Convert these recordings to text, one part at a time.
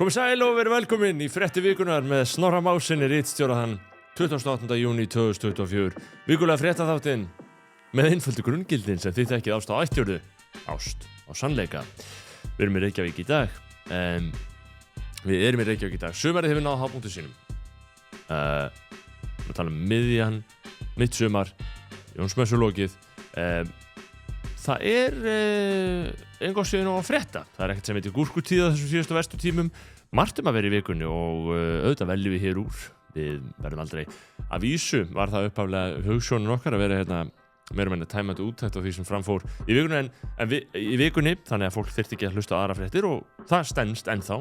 Komið sæl og verið velkomin í frétti vikunar með Snorra Másinni ritstjóra þann 28. júní 2024. Vikulega fréttaþáttinn með einföldu grunngildin sem þið þekkið ást á ættjörðu. Ást á sannleika. Við erum í Reykjavík í dag. Sumarið hefur náð hápunktu sínum. Við tala mitt sumar, Jónsmessulokið. Það engu síðan á að frétta. Það ekkert sem heitir gúrkutíða þessum síðustu verstu tímum. Margt að vera í vikunni og auðvitað veljum við hér úr. Við verðum aldrei að vísu. Var það upphaflega hugsjónin okkar að vera meira meina tæmandi úttekt á því sem framfór í vikunni í vikunni, þannig að fólk þyrfti ekki að hlusta á aðra fréttir og það stenst ennþá.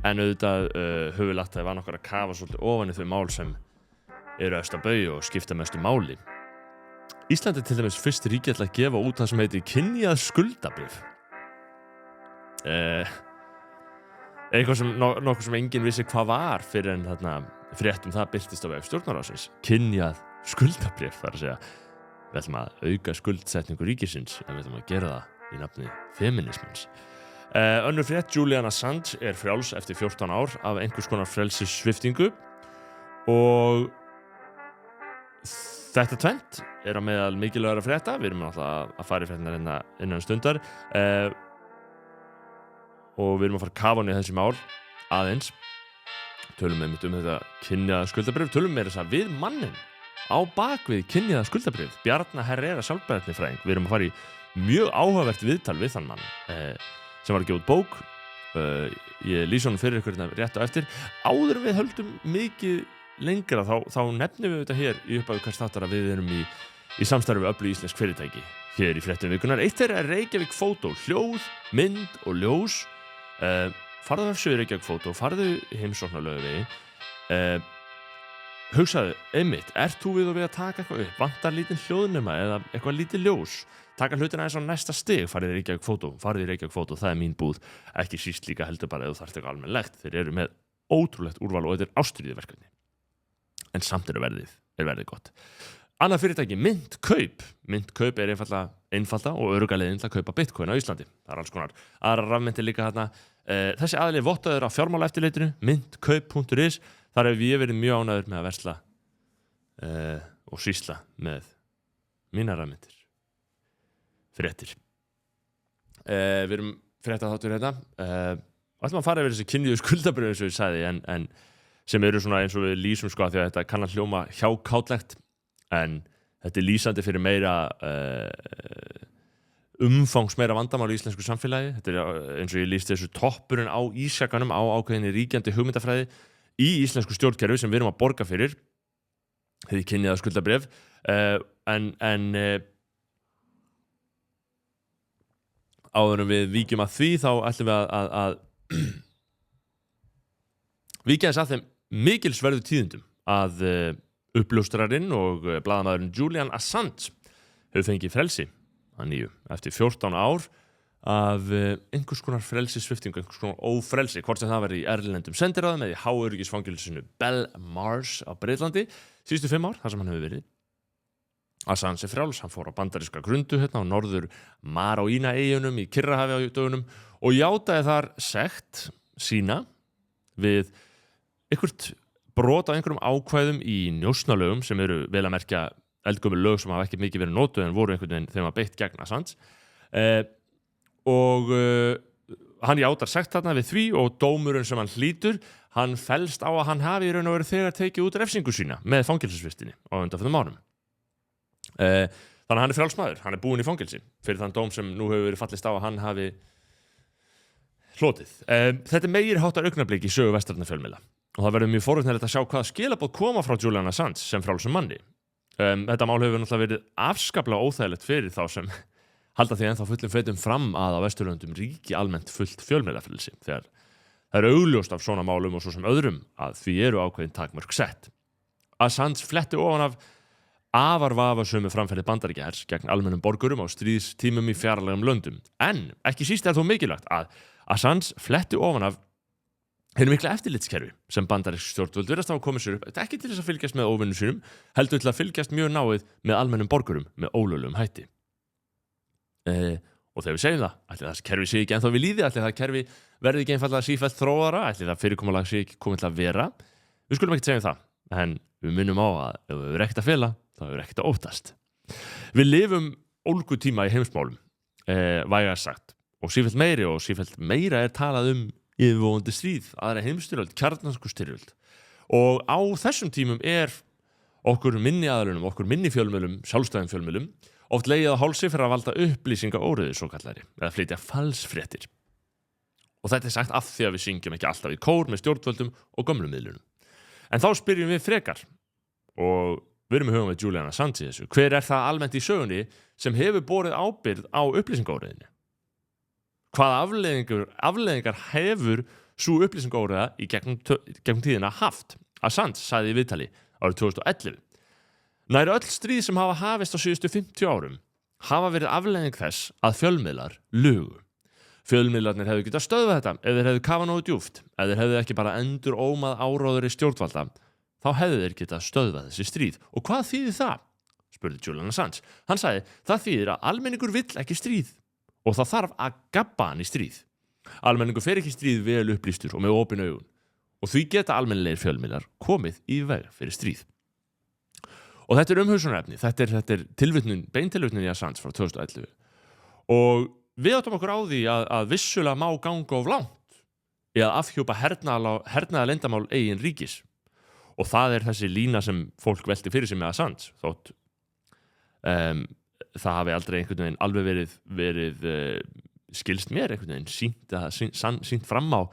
En auðvitað höfum við lagt að var nokkar að kafa svolítið ofan í þau mál sem eru efst að bauja og skipta mestu máli. Ísland til dæmis fyrst ríki að gefa út það sem heitir kynjað skuldabréf. Nokkuð sem enginn vissi hvað var fyrir en þarna fréttum það birtist á vef Stjórnarráðsins. Kynjað skuldabréf, þar að segja. Við ætlum að auka skuldsetningu ríkisins en við ætlum að gera það í nafni feminismans. Önnur frétt, Julian Assange frjáls eftir 14 ár af einhvers konar frelsissviptingu og þetta tvennt á meðal mikilvægra frétta. Við erum alltaf að fara í fréttina innan stundar og við erum að fara að kafa niður þessi mál aðeins. Tölum einmitt þetta kynjaða skuldabréf, tölum meira þess að við mannin á bakvið kynjaða skuldabréf, Bjarna Herrera sjálfbærni-fræðing. Við erum að fara í mjög áhugavert viðtal við þann mann sem var að gefa út bók. Ég lýsi honum fyrir ykkur rétt á eftir. Áður en við höldum mikið lengra þá nefnum við þetta hér í upphafi hvers þáttar að við erum í samstarfi við öflug íslensk fyrirtæki hér í fréttum vikunar. Eitt þeirra Reykjavík Fótó, hljóð, mynd og ljós. Farðu á vefsíðu Reykjavík Fótó, farðu heimsókn á Laugavegi. Hugsaðu, einmitt, þú við og við að taka eitthvað upp? Vantar lítinn hljóðnema eða eitthvað lítið ljós? Taka hlutina eins á næsta stig, farðu í Reykjavík Fótó, það mín búð. Ekki síst líka heldur bara ef þú þarft eitthvað almennilegt. Þeir eru með ótrúlegt úrval og þetta ástríðuverkefni. En samt verðið gott. Annað fyrirtæki, Myntkaup. Myntkaup einfalda og örugga leiðin til að kaupa bitcoin á Íslandi. Það alls konar aðra rafmyntir líka þarna. Þessi aðili vottaður á fjármálaeftirlitinu, myntkaup.is. Þar hef ég verið mjög ánægður með að versla og sýsla með mínar rafmyntir. Fréttir. Við erum fréttaþáttur hérna. Ætlum að fara yfir þessi kynjuðu skuldabröf eins og ég sagði, en sem eru svona eins og við lýsum því að þetta kann að hljóma hjákátlegt en þetta lýsandi fyrir meira umfangsmeira vandamál í íslensku samfélagi. Þetta eins og ég lýsti þessu toppurinn á ísjakanum á ákveðinni ríkjandi hugmyndafræði í íslensku stjórnkerfi sem við erum að borga fyrir. Þetta kynjaða skuldabréf en áður en við víkjum að því þá ætlum við að víkja þess að þeim mikilsverðu tíðindum að uppljóstrarinn og blaðamaðurinn Julian Assange hefur fengið frelsi að nýju eftir 14 ár af einhvers konar frelsissviptingu, einhvers konar ófrelsi, hvort sem það verið í erlendum sendiráðum eða í háöryggisfangelsinu Belmarsh á Breitlandi síðustu 5 ár, þar sem hann hefur verið. Assange frjáls, hann fór á bandaríska grundu á norður Maroína-eyjunum í Kyrrahafi á dögunum og játaði þar sekt sína við eitthvert brot á einhverjum ákvæðum í njósnalögum sem eru vel að merkja eldgömul lög sem hafa ekki mikið verið notuð en voru einhvern veginn þeim að beitt gegn Assange. Hann játar sekt þarna við því og dómurinn sem hann hlýtur, hann fellst á að hann hafi í raun og veru þegar tekið út refsingu sína með fangelsisvistinni á undanförnum árum. Þannig að hann frjáls maður, hann búinn í fangelsi fyrir þann dóm sem nú hefur verið fallist á að hann hafi hlotið. Þetta meiri háttar augnablik í sögu vestrænna fjölmiðla og það verður mjög forvitnilegt að sjá hvaða skilaboð koma frá Julian Assange sem frjálsum manni. Þetta mál hefur náttúrulega verið afskaplega óþægilegt fyrir þá sem halda því ennþá fullum feitum fram að á Vesturlöndum ríki almennt fullt fjölmiðlafrelsi þegar það augljóst af svona málum og svo sem öðrum að því eru ákveðin takmörk sett. Assange fletti ofan af afar vafasömu framferði Bandaríkjahers gegn almennum borgurum á stríðstímum í fjarlægum löndum. En ekki síst þó mikilvægt að Assange fletti ofan af hinu mikla eftirlitskerfi sem bandarísk stjórnvöld virðast hafa komið sér upp, ekki til þess að fylgjast með óvinnum sínum, heldur til að fylgjast mjög náið með almennum borgurum með ólöglegum hætti. Og þegar við segjum það, ætli það kerfi sé ekki ennþá við líði, ætli það kerfi verði ekki einfallega sífellt þróara, ætli það fyrirkomulag sé ekki komið til að vera. Við skulum ekki segja það, en við minnum á að ef við erum ekkert að fela, þá erum við ekkert að óttast. Við lifum ólgutíma í heimsmálum, vægast sagt, og sífellt meira talað yfirvofandi stríð, aðra heimsstyrjöld, kjarnorkustyrjöld. Og á þessum tímum okkur minni aðalunum, okkur minni fjölmiðlum, sjálfstæðum fjölmiðlum, oft legið á hálsi fyrir að valda upplýsingaóreiðu svokallari, eða flytja falsfréttir. Og þetta sagt af því að við syngjum ekki alltaf í kór með stjórnvöldum og gömlum miðlunum. En þá spyrjum við frekar, og við erum í hugum með Julian Assange í þessu, hver það almennt í sögunni sem hefur borið ábyrgð á upplýsingaóreiðinni? Hvaða afleiðingar hefur sú upplýsingaóreiða í gegnum tíðina haft? Assange sagði í viðtali árið 2011. Nær öll stríð sem hafa hafist á síðustu 50 árum hafa verið afleiðing þess að fjölmiðlar lugu. Fjölmiðlarnir hefðu getað stöðvað þetta ef þeir hefðu kafað nógu djúpt, ef þeir hefðu ekki bara endur ómað áróður í stjórnvalda, þá hefðu þeir getað stöðvað þessi stríð. Og hvað þýðir það? Spurði Julian Assange. Hann sagði, það þýðir að almenningur vill ekki stríð og það þarf að gabba hann í stríð. Almenningur fer ekki í stríð vel upplýstur og með opin augun og því geta almennilegir fjölmiðlar komið í veg fyrir stríð. Og þetta umhugsunarefni, þetta er beintilvitnun í Assange frá 2011. Og við áttum okkur á því að vissulega má ganga of langt í að afhjúpa hernaðarleyndarmál eigin ríkis. Og það þessi lína sem fólk velti fyrir sig með Assange, þótt það hafi aldrei einhvern veginn alveg verið skilst mér einhvern veginn sýnt fram á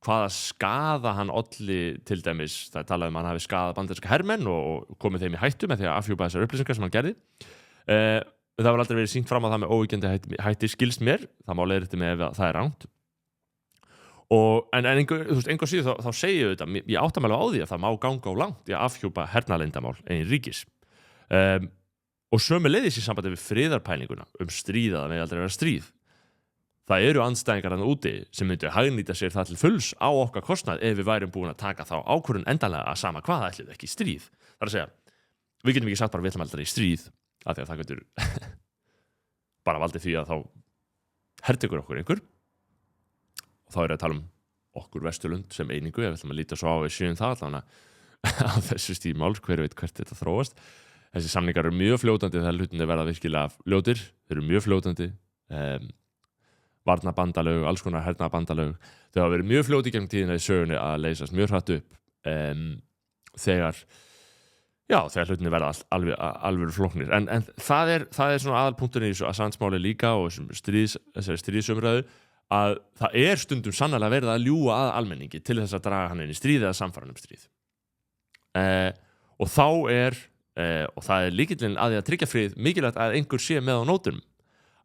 hvaða skaða hann olli til dæmis, það talaði hann hafi skaðað bandaríska hermenn og komið þeim í hættu með því að afhjúpa þessar upplýsingar sem hann gerði. Það var aldrei verið sýnt fram á það með óyggjandi hætti skilst mér, það má leiðrétta með ef það rangt. En einhver síður þá segja þetta, ég átta mig alveg á því að það má ganga of langt í að afhjúpa hernaðarleyndarmál eigin ríkis. Og sömuleiðis í sambandi við friðarpælinguna stríð að það megi aldrei vera stríð. Það eru andstæðingar þarna úti sem myndu hagnýta sér það til fulls á okkar kostnað ef við værum búin að taka þá ákvörðun endanlega að sama hvað ætlið ekki stríð. Það að segja, við getum ekki sagt bara við ætlum aldrei í stríð af því að það getur bara valdið því að þá hertekur okkur einhver. Og þá að tala okkur Vesturlund sem einingu, ef við ætlum að líta svo á við séum það allavega á þessu stímál, hver veit hvert þetta þróast. Þessi samningar eru mjög fljótandi þegar hlutinni verða virkilega ljótir, þeir eru mjög fljótandi. Varnarbandalög, alls konar hernaðarbandalög. Þau hafa verið mjög fljóti gegnum tíðina í sögunni að leysast mjög hratt upp þegar hlutinni verða alveg flóknir. En það er svona aðalpunkturinn í þessu Assange-máli líka og þessari stríðsumræðu að það stundum sannarlega verið að ljúga að almenningi til þess að draga hann inn í stríð eða samfara stríð. Og þá og það lykillinn að því að tryggja frið mikilvægt að einhver sé með á nótunum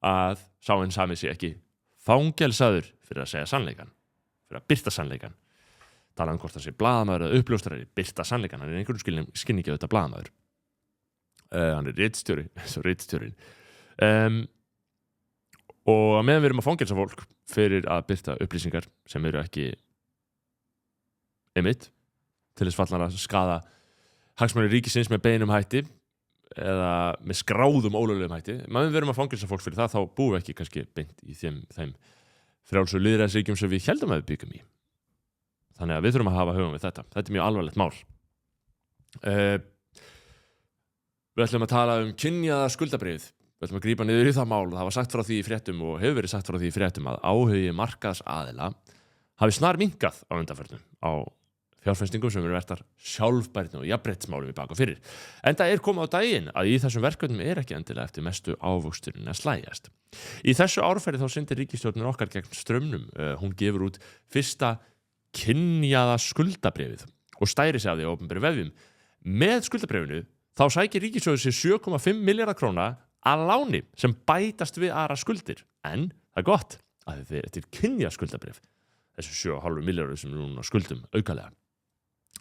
að sá hinn sami sé ekki fangelsaður fyrir að segja sannleikann, fyrir að birta sannleikann. Tala hvort það sé blaðamaður eða uppljóstrari, birta sannleikann, hann einhverjum skilningi auðvitað blaðamaður. Hann ritstjóri, svo ritstjórin. Og að meðan við erum að fangelsa fólk fyrir að birta upplýsingar sem eru ekki einmitt til þess fallnar að skaða hagsmuni ríkisins með beinum hætti eða með skráðum ólöglegum hætti. Meðan við erum að fangelsa fólk fyrir það, þá búum við ekki kannski beint í þeim frjálsu lýðræðisríkjum sem við héldum að við byggjum í. Þannig að við þurfum að hafa hugum við þetta. Þetta er mjög alvarlegt mál. Við ætlum að tala kynjaða skuldabréfið. Við ætlum að grípa niður í það mál. Það var sagt frá því í fréttum og hefur verið sagt frá því í fréttum að áhugi markaðsaðila hafi snar minnkað á undanförnum á fjárfestingum sem eru vertar sjálfbærni og jafnréttismálum í bak og fyrir. En það komið á daginn að í þessum verkefnum ekki endilega eftir mestu ávöxturinn að slægjast. Í þessu árferði þá syndir ríkisstjórnin okkar gegn straumnum. Hún gefur út fyrsta kynjaða skuldabréfið og stæri sig af því á opinberum vefjum. Með skuldabréfinu þá sækir ríkissjóður sér 7,5 milljarða króna að láni sem bætast við aðra skuldir. En það gott að þetta kynjað skuldabréf. Þessu 7,5 milljarður sem núna skuldum aukalega.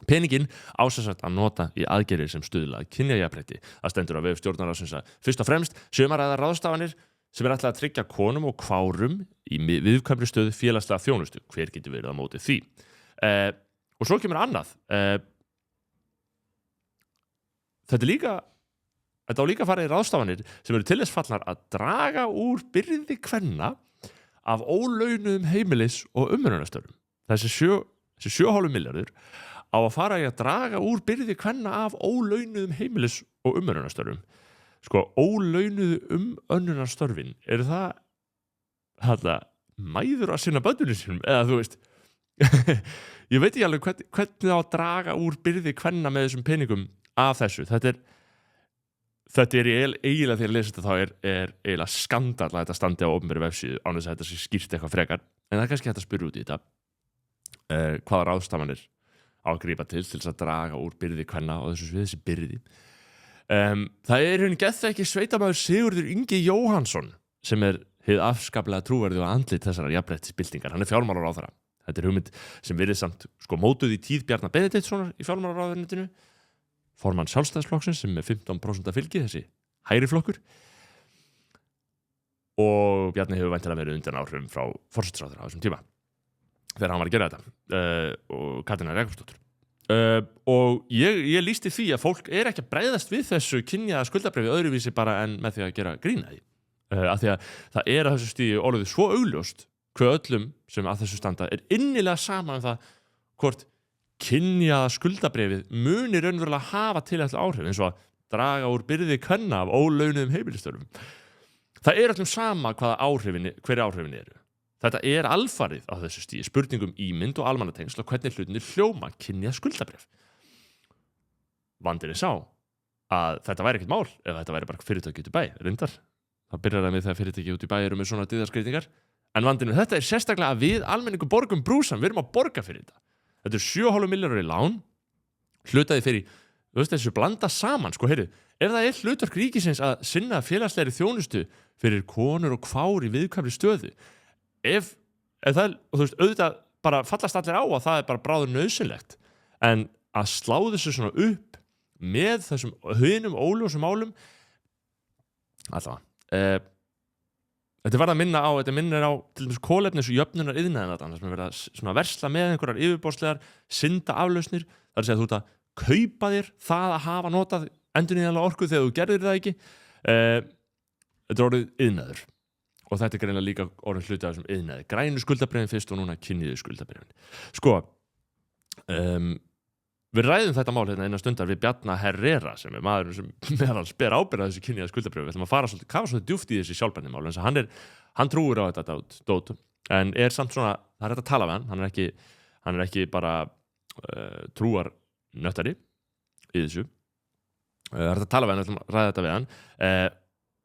Peningin ásett að nota í aðgerðir sem stuðla að kynjajafnrétti. Það stendur á vef stjórnarráðsins að fyrst og fremst séu að ræða ráðstafanir sem ætlað að tryggja konum og kvárum í viðkvæmri stöðu félagslega þjónustu. Hver getur verið á móti því? Og svo kemur annað. Þetta líka þetta á líka að fara í ráðstafanir sem eru til þess fallnar að draga úr byrði kvenna af ólaunuðum heimilis- og umönnunarstörfum. Þessi 7,5 milljarður á að fara í að draga úr byrði kvenna af ólaunuðum heimilis- og umönnunarstörfum. Sko, ólaunuðu umönnunarstörfin, eru það mæður að sinna börnunum sínum, eða þú veist, ég veit ekki alveg hvernig það á að draga úr byrði kvenna með þessum peningum af þessu. Þetta er eiginlega þegar ég lesi þetta þá er eiginlega skandall að þetta standi á opinberri vefsíðu án þess að þetta sé skýrt eitthvað frekar, en það er kannski hægt að spyrja út í þetta hvaða ráðstafanir á að grípa til þess að draga úr byrði kvenna og þessi byrði. Það er hún gett ekki sveitamæður Sigurður Ingi Jóhannsson sem er hið afskaplega trúverðuga andlit þessarar jafnréttisbyltingar. Hann er fjármálaráðherra. Þetta er hugmynd sem virðist samt mótuð í tíð Bjarna Benediktssonar í fjármálaráðuneytinu, formann Sjálfstæðisflokksins sem er 15% fylgi, þessi hægri flokkur, og Bjarni hefur væntanlega verið undan áhrifum frá forsætisráðherra á þessum tíma þegar hann var að gera þetta, og Katrínar Jakobsdóttur. Og ég lýsti því að fólk er ekki að bregðast við þessu kynjaða skuldabréfi öðruvísi bara en með því að gera grín að því. Af því að það er að þessu stíði orðið svo augljóst hver öllum sem að þessu standa er innilega sama það hvort kynjaða skuldabréfið munir raunverulega hafa tilætluð áhrif, eins og að draga úr byrði kvenna af ólaunuðum heimilistörfum. Það er öllum sama hver áhrifin eru. Þetta er alfarið á þessu stíði spurningum ímynd og almannatengsl og hvernig hlutinir hljóma kynjað skuldabréf. Vandinn er sá að þetta væri ekkert mál ef þetta væri bara fyrirtæki út í bæ, reyndar. Það byrjar að með þegar fyrirtæki út í bæ eru með svona dyggðarskreitingar. En vandinn er þetta er sérstaklega að við almenningu borgum brúsan, við erum að borga fyrir þetta. Þetta er 7,5 milljarðar í lán, hlutaði fyrir, þessu blanda saman, sko, heyrðu, ef það er hlutverk ríkisins að sinna félagslegri þjónustu fyrir konur og kvár í viðkvæmri stöðu, ef það, og þú veist, auðvitað bara fallast allir á að það er bara bráður nauðsynlegt, en að slá þessu svona upp með þessum hinum óljósum málum, allavega, þetta var að minna á, þetta minnir á til dæmis kolefnis og jöfnunar iðnaðinn þarna sem er verið að svona versla með einhverjar yfirborðslegar synda aflausnir, það er að segja að þú ert að kaupa þér það að hafa notað endurnýjanlega orku þegar þú gerðir það ekki. Þetta er orðið iðnaður og þetta er greinilega líka orðið hluti af þessum iðnaði. Grænu skuldabréfin fyrst og núna kynjuðu skuldabréfin. Sko, við ræðum þetta mál hérna innan stundar við Bjarna Herrera sem er maðurinn sem meðal ber ábyrgð á þessu kynjaða skuldabréfi. Við ætlum að kafa svolítið djúpt í þessi sjálfbærni mál, en hann trúir á þetta dót, en er samt svona, það er hægt að tala við hann, hann er ekki bara trúar nöttari í þessu. Það er hægt að tala við hann, við ætlum að ræða þetta við hann.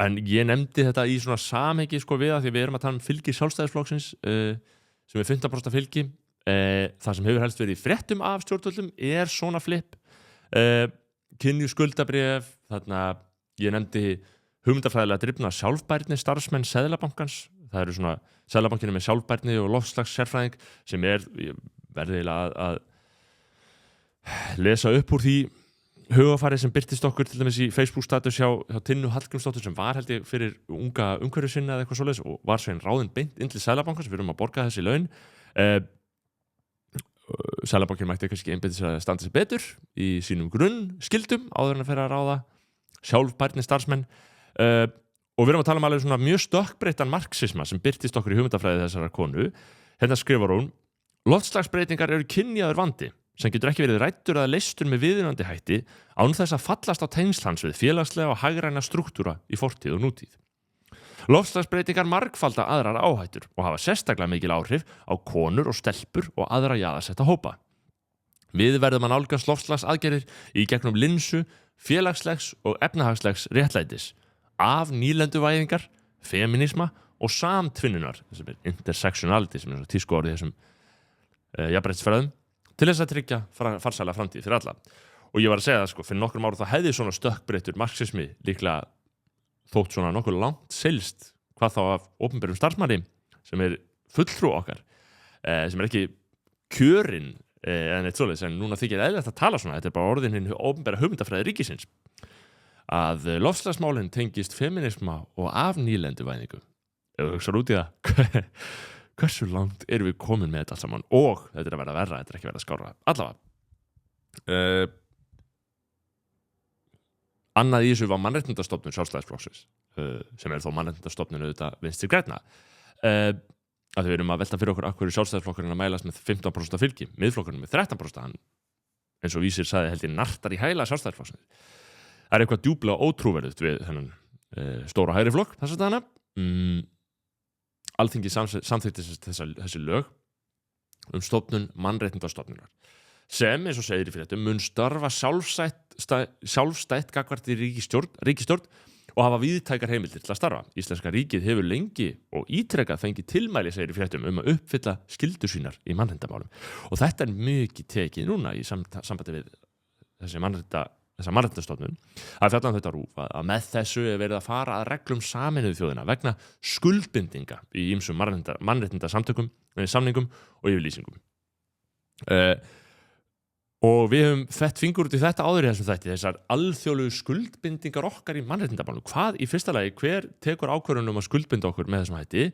En ég nefndi þetta í svona samhengi sko við að því við erum að tala um fylgi Sjálfstæðisflokksins sem er 15% fylgi. Það sem hefur helst verið í fréttum af stjórnvöldum er svona flip, kynju skuldabréf, þarna ég nefndi hugmyndafræðilega drifna sjálfbærni starfsmenn Seðlabankans. Það eru svona Seðlabankinn með sjálfbærni og loftslags sérfræðing sem verði að lesa upp úr því hugafari sem birtist okkur til dæmis í Facebook status hjá Tinnu Hallgrímsdóttur sem var held ég fyrir unga umhverfissinna eða eitthvað svoleiðis og var svo einn ráðin beint inn til Seðlabankans, við erum að borga þessi laun. Seðlabankinn mætti kannski einbeita sér að standa sér betur í sínum grunnskildum áður en að fara að ráða sjálfbærni starfsmenn og við erum að tala um alveg svona mjög stökkbreyttan marxisma sem birtist okkur í hugmyndafræði þessara konu. Hérna skrifar hún: loftslagsbreytingar eru kynjaður vandi sem getur ekki verið ræddur eða leystur með viðunandi hætti án þess að fallast á tengsl hans við félagslega og hagræna strúktúra í fortíð og nútíð. Loftslagsbreytingar margfalda aðrar áhættur og hafa sérstaklega mikil áhrif á konur og stelpur og aðra jaðarsetta hópa. Við verðum að nálgast loftslagsaðgerðir í gegnum linsu, félagslegs og efnahagslegs réttlætis, af nýlenduvæðingar, feminisma og samtvinnunar, sem er intersectionality, sem er tísku orðið þessum jafnréttisfræðum, til þess að tryggja farsæla framtíð fyrir alla. Og ég var að segja það sko, fyrir nokkrum árum þá hefði svona stökkbreyttur marxismi líklega þótt svona nokkuð langt selst hvað þá af opinberum starfsmanni sem er fulltrú okkar, sem er ekki kjörinn eða neitt svoleiðis, en núna þykir eðlilegt að tala svona, þetta er bara orðin hinn opinbera hugmyndafræði ríkisins, að loftslagsmálin tengist feminisma og af nýlenduvæðingu. Ef þú hugsar út í það, hversu langt erum við komin með þetta allt saman, og þetta er að vera verra, þetta er ekki að vera skárra. Allavega. Annað í þessu var mannréttindastofnun Sjálfstæðisflokksins, sem þó mannréttindastofnun auðvitað Vinstri grænna. Að við erum að velta fyrir okkur af hverju Sjálfstæðisflokkurinn að mælast með 15% af fylgi, Miðflokkurinn með 13%, hann, eins og Vísir sagði, held ég nartar í hæla Sjálfstæðisflokksins. Það eitthvað djúplega ótrúverðugt við þennan stóra hægri flokk, þess að dagana. Alþingi samþykkti þessi lög stofnun mannréttindastofnunar, sem, eins og segir í fréttum, mun starfa sjálfstætt gagnvart í ríkisstjórn og hafa víðtækar heimildir til að starfa. Íslenska ríkið hefur lengi og ítrekað fengið tilmæli, segir í fréttum, að uppfylla skyldur sínar í mannréttindamálum. Og þetta mikið tekið núna í sambandi við þessa mannréttindastofnun. Það fjallar þetta RÚV að með þessu verið að fara að reglum Sameinuðu þjóðanna vegna skuldbindinga í ýmsum mannréttindasamtökum, samningum og yfirlýsingum. Og við höfum fett fingur út í þetta áður í þessum þætti, þessar alþjóðlegu skuldbindingar okkar í mannréttindamálum. Hvað í fyrsta lagi, hver tekur ákvörðun að skuldbinda okkur með þessum hætti?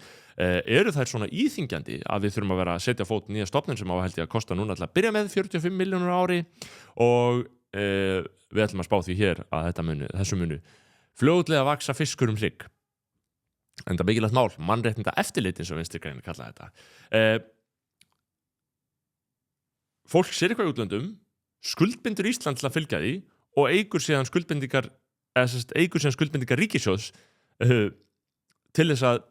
Eru þær svona íþyngjandi að við þurfum að vera að setja á fót nýja stofnun sem held ég að kosta núna til að byrja með 45 milljónur á ári og við ætlum að spá því hér að þessu munu fljótlega vaksa fiskur hrygg. Enda mikilvægt mál, mannréttinda eftirlit eins og Vinstri grænir kalla þetta. Fólk sér eitthvað í útlöndum, skuldbindur Ísland til að fylgja því og eykur síðan skuldbindingar ríkissjóðs til þess að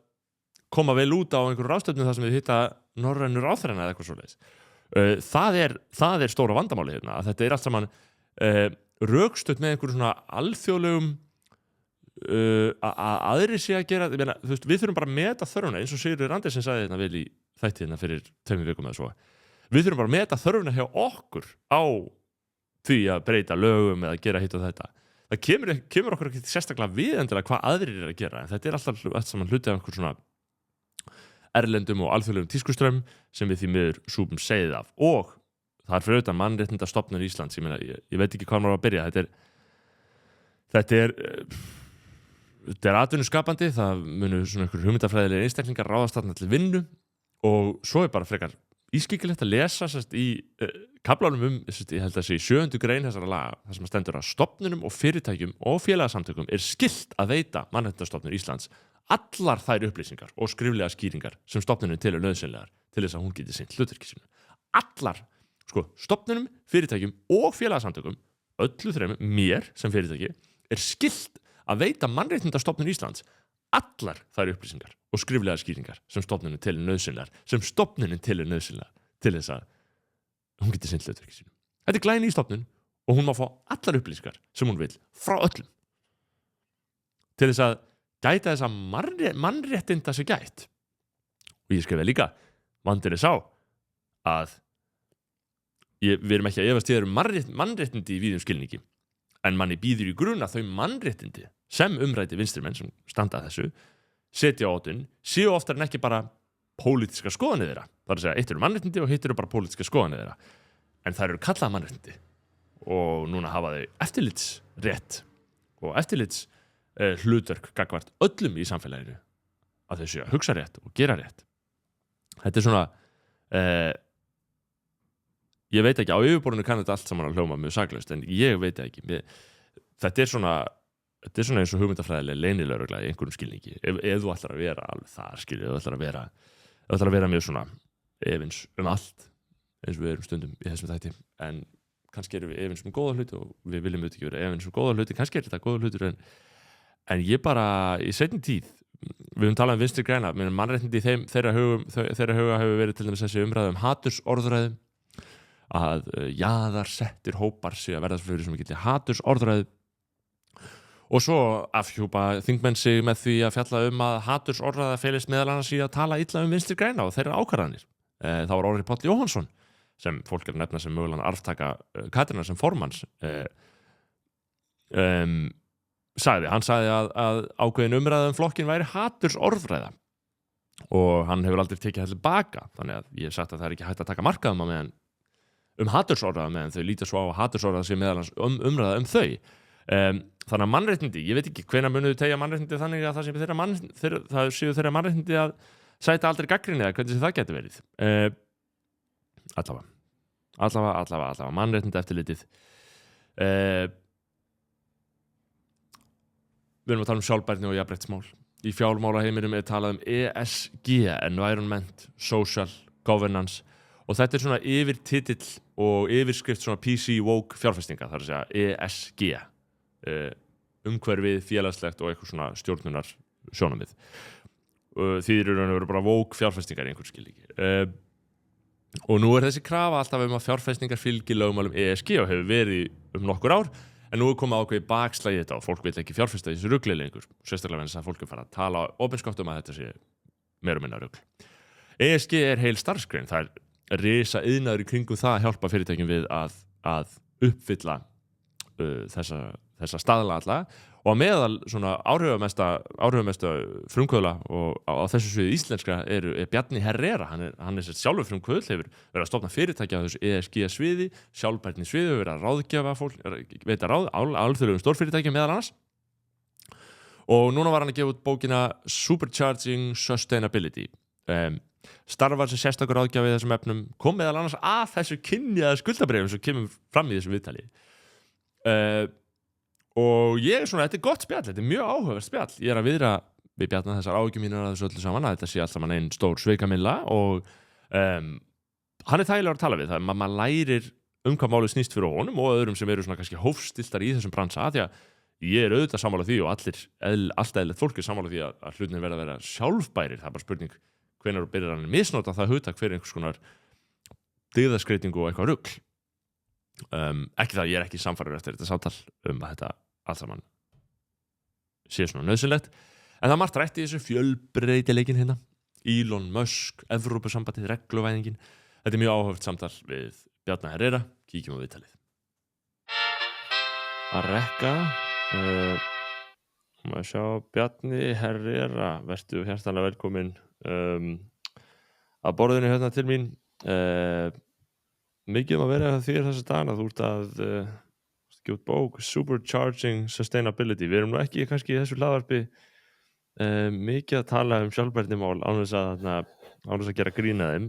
koma vel út á einhverju ráðstöfnu þar sem við hitta norrænu ráðherrana eða eitthvað svoleiðis. Það er stóra vandamáli hérna, að þetta allt saman rökstutt með einhverju svona alþjóðlegum að aðrir sé að gera, við þurfum bara að meta þörfuna, eins og Sigurður Andersen sagði þetta vel í þætti hérna fyrir 2 vikum eða svo. Við þurfum bara að meta þörfuna hjá okkur á því að breyta lögum eða gera hitt og þetta. Það kemur okkur ekki sérstaklega við endilega hvað aðrir að gera, en þetta alltaf saman hluti af einhver svona erlendum og alþjóðlegum tískuströmm sem við því miður súpum segið af. Og það fyrir auðvitað mannréttindastofnun Íslands, ég veit ekki hvað maður á að byrja. Þetta er atvinnuskapandi, það munu svona einhver hugmyndafræðilegir einstaklingar ráðast þarna til vinnu og svo bara frekar ískikilegt að lesa í kaflanum ég held að sé í 7. grein þessara laga, þar sem stendur að stofnunum og fyrirtækjum og félagasamtökum skylt að veita Mannréttindastofnun Íslands allar þær upplýsingar og skriflega skýringar sem stofnunin telur nauðsynlegar til þess að hún geti sinnt hlutverki sínu. Allar, stofnunum, fyrirtækjum og félagasamtökum, öllu þreim, mér sem fyrirtæki, skylt að veita Mannréttindastofnun Íslands allar þær upplýsingar og skriflega skýringar sem stofnunin telur nauðsynlegar til þess að hún geti sinnt hlutverki sínu. Þetta glæný stofnun og hún má fá allar upplýsingar sem hún vill frá öllum til þess að gæta þess að mannréttinda sé gætt. Og ég skrifaði líka, vandinn sá að við erum ekki að efast í mannréttindi í víðum skilningi, en manni býður í grun að þau mannréttindi sem umræddi vinstrimenn sem standa að þessu setja á ótun séu oftar en ekki bara pólitíska skoðanir þeirra. Það að segja, eitt eru mannréttindi og hitt eru bara pólitíska skoðanir þeirra. En þær eru kallað mannréttindi og núna hafa þau eftirlitsrétt og hlutverk gagnvart öllum í samfélaginu að þau séu að hugsa rétt og gera rétt. Þetta svona ég veit ekki, á yfirborðinu kann þetta allt saman að hljóma mjög saklaust, en ég veit ekki. Þetta er svona eins og hugmyndafræðileg leynilögregla í einhverjum skilningi. Ef þú ætlar að vera alveg þar, ef þú ætlar að vera mjög svona efins allt, eins og við erum stundum í þessum þætti, en kannski erum við efins góða hluti og við viljum auðvitað ekki vera efins góða hluti, kannski þetta góða hlutur, en ég bara í seinni tíð, við höfum talað Vinstri græna, mannréttindi í þeirra huga hefur verið til dæmis þessi umræða hatursorðræðu, að jaðarsettir hópar sé að verða fyrir sem ekki hatursorðræðu og svo afhjúpa þingmenn sig með því að fjalla að hatursorðræða felist meðal annars í að tala illa Vinstri græna og þeirra ákvarðanir. Það var Orri Páll Jóhannsson sem fólk nefna sem mögulegan arftaka Katrínar sem formanns hann sagði að ákveðin umræða flokkin væri hatursorðræða og hann hefur aldrei tekið það tilbaka, þannig að ég hef sagt að það ekki hægt að taka markaðum á meðan hatursorðræða meðan þau líta svo á að hatursorðræða sé meðal annars umræða þau. Þannig að mannréttindi, ég veit ekki hvenær munuðu tegja mannréttindi þannig að það séu þeirra mannréttindi að sæta aldrei gagnrýni eða hvernig það getur verið. Allavega mannréttindi eftirlitið við erum að tala sjálfbærni og jafnréttismál. Í fjármálaheiminum talað ESG, Environment, Social, Governance, og þetta svona yfirtitill og yfirskrift svona PC woke fjárfestinga, þar að segja ESG, umhverfið, félagslegt og eitthvað svona stjórnunar sjónarmið. Því eru bara woke fjárfestingar í einhvern skilningi. Og nú þessi krafa alltaf að fjárfestingar fylgi lögmálum ESG og hefur verið nokkur ár, en nú komið ákveðið bakslagið þetta og fólk vil ekki fjárfesta í þessu rugli lengur, sérstaklega vegna þess að fólk fara að tala opinskátt að þetta sé meira og minna rugl. ESG heil starfsgrein, það risa iðnaður í kringum það að hjálpa fyrirtækjum við að uppfylla þessa staðla alla, og að meðal svona áhrifamesta frumkvöðla og á þessu sviði íslenska er Bjarni Herrera, hann sjálfur frumkvöðl, hefur verið að stofna fyrirtæki á þessu ESG sviði, sjálfbærni sviði, hefur verið að ráðgjafa fólk, veita ráð, alþjóðlegum stórfyrirtækjum meðal annars. Og núna var hann að gefa út bókina Supercharging Sustainability. Starfar sem sérstakur ráðgjafi í þessum efnum, kom meðal annars að þessu kynjaða skuldabréfum sem kemur fram í þessu viðtali. Og ég þetta gott spjall, þetta mjög áhugavert spjall. Ég að viðra við Bjarna þessar áhyggjur mínar að þessu öllu saman, að þetta sé allt saman einn stór sveikamilla, og hann þægilegur að tala við það, maður lærir hvað málið snýst fyrir honum og öðrum sem eru svona kannski hófstiltar í þessum bransa, því að ég auðvitað sammála því og allt eðlilegt fólk sammála því að hlutin verða að vera sjálfbærir. Það bara spurning hvenær byrjar hann misnota það hugtak fyrir einhvers konar dyggðaskreitingu og eitthvað rugl. Ekki það, ég ekki samfærir eftir þetta samtal að þetta allt saman sé svona nauðsynlegt, en það margt rætt í þessu fjölbreytileikin hérna, Elon Musk, Evrópusambandið, regluvæðingin. Þetta mjög áhugavert samtal við Bjarna Herrera. Kíkjum á viðtalið. Að rekka maður sjá Bjarni Herrera, vertu hjartanlega velkomin að borðinu hérna til mín. Mikið að vera þér þessa dagana, þú ert að gefa út bók Supercharging Sustainability. Við erum nú ekki kannski í þessu hlaðvarpi mikið að tala sjálfbærnimál án þess að gera grína þeim.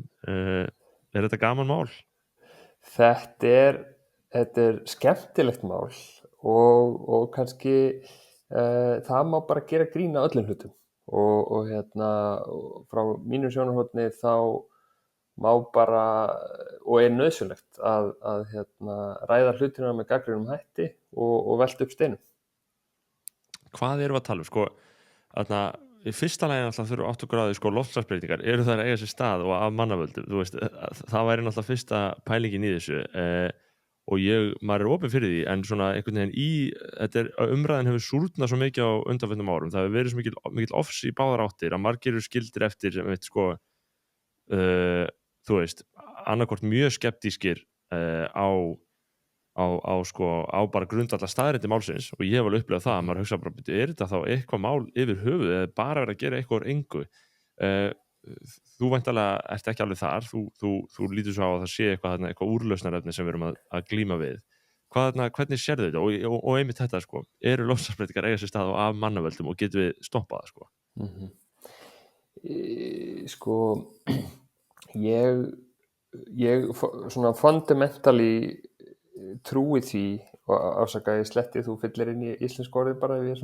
Er þetta gaman mál? Þetta er skemmtilegt mál og kannski það má bara gera grína öllum hlutum og frá mínu sjónarhorni þá má bara og nauðsynlegt að ræða hlutina með gagnrýnum hætti og velta upp steinum. Hvað erum við að tala um? Í fyrsta lagi þurfa 8 gráðu loftslagsbreytingar, eru það að eiga sér stað og af mannavöldum, þú veist, það væri náttúrulega fyrsta pælingin í þessu, og maður opinn fyrir því, en svona einhvern veginn umræðin hefur súrnað svo mikið á undanförnum árum, það hefur verið svo mikill ofs í báðar áttir, að margir eru skildir eftir sem þú veist, annarkvort mjög skeptískir á bara grundvallar staðreyndir málsins, og ég hef alveg upplifað það að maður hugsa bara, er þetta þá eitthvað mál yfir höfuð eða bara verið að gera eitthvað úr engu? Þú væntanlega ert ekki alveg þar, þú lítur svo á að það sé eitthvað úrlausnarefni sem við erum að glíma við. Hvernig sérðu þetta? Og einmitt þetta, eru loftslagsbreytingar eiga sér stað og af mannavöldum og getum við stoppað það? Ég svona fundamentally trúi því, og afsaka ég sletti, þú fyllir inn í íslensku orðið bara ef ég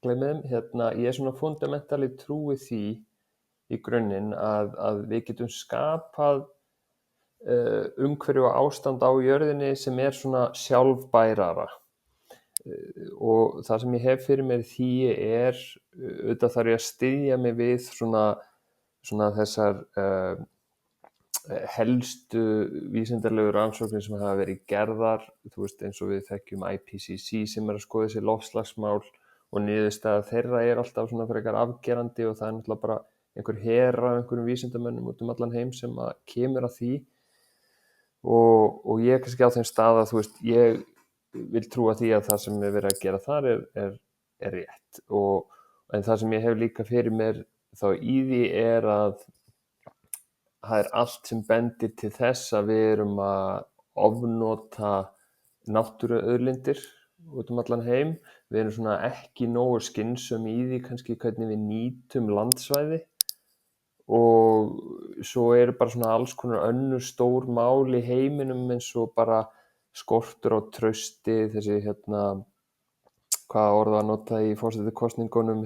gleymið þeim, ég svona fundamentally trúi því í grunninn að við getum skapað umhverfi og ástand á jörðinni sem svona sjálfbærara, og það sem ég hef fyrir mér því auðvitað þarf ég að styðja mig við svona þessar helstu vísindarlegu rannsóknir sem hafa verið gerðar, þú veist, eins og við þekkjum IPCC sem að skoða þessi loftslagsmál, og niðurstaða þeirra alltaf svona frekar afgerandi, og það náttúrulega bara einhver hera af einhverjum vísindamönnum út allan heim sem að kemur að því, og ég kannski á þeim stað að, þú veist, ég vil trúa því að það sem við verið að gera þar er rétt, en það sem ég hef líka fyrir mér þá í því að það allt sem bendir til þess að við erum að ofnota náttúruauðlindir út allan heim. Við erum svona ekki nógu skynsöm í því kannski hvernig við nýtum landsvæði, og svo eru bara svona alls konar önnur stór mál í heiminum eins og bara skortur á trausti, þessi hvaða orð var notað í forsetakosningunum,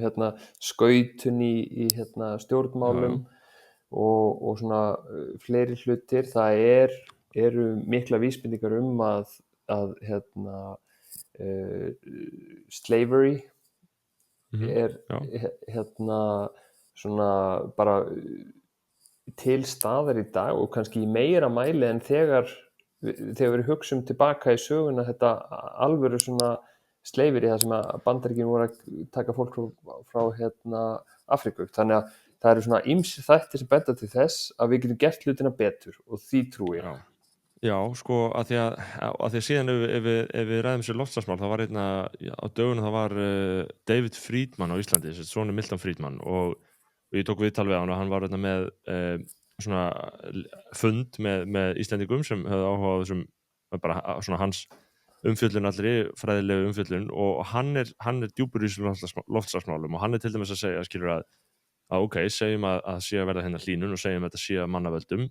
skautun í stjórnmálum og svona fleiri hlutir. Það eru mikla vísbendingar að slavery er svona bara til staðar í dag og kannski í meira mæli en þegar við hugsum tilbaka í söguna þetta alvöru svona slavery þar sem að Bandaríkin voru að taka fólk frá Afríku. Þannig að það eru svona ýmsir þættir sem benda til þess að við getum gert hlutina betur og því trúi ég. Já, sko, að því að síðan ef við ræðum sér loftslagsmál, það var á dögunum það var David Friedman á Íslandi, sonur Milton Friedman og ég tók viðtal við hann og hann var með svona fund með Íslendingum sem höfðu áhuga á þessum bara svona hans umfjöllun allri, fræðilegu umfjöllun og hann er djúpur í loftslagsmálum og hann til dæmis að segja, skilur að ok, segjum að sé að verða hérna hlýnun og segjum að þetta sé að mannavöldum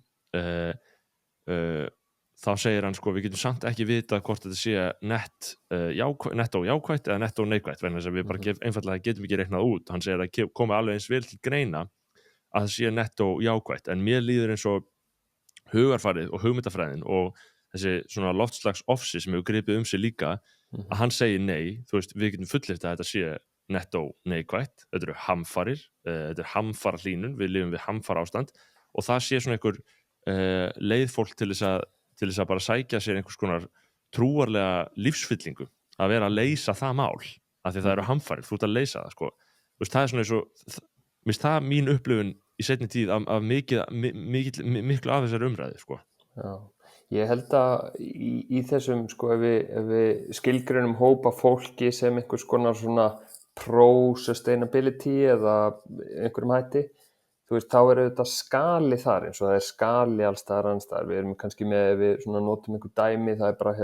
þá segir hann sko, við getum samt ekki vita hvort þetta sé nettó jákvætt eða nettó neikvætt, vegna þess að við bara einfaldlega getum ekki reiknað út. Hann segir að komi alveg eins vel til greina að það sé nettó jákvætt, en mér líður eins og hugarfarið og hugmyndafræðin og þessi svona loftslags ofsi sem hefur gripið sig líka, að hann segir nei, þú veist, við getum fullyrt að þetta sé nettó neikvætt, þetta eru hamfarir, þetta er hamfara hlýnun, við lifum við hamfara ástand og það sé svona einhver leið fólk til þess að bara sækja sér einhvers konar trúarlega lífsfyllingu að vera að leysa það mál, af því það eru hamfarir, þú ert að leysa það, sko. Þú veist, það er svona eins og, minnst það mín upplifun í seinni tíð af miklu af þessari umræðu, sko. Já, ég held að í þessum, sko, ef við skilgreinum hópa fólki sem einhvers konar svona pro-sustainability eða einhverjum hætti, þú veist, þá auðvitað skali þar eins og það skali alls staðar annars staðar. Við erum kannski ef við svona notum einhver dæmi, það bara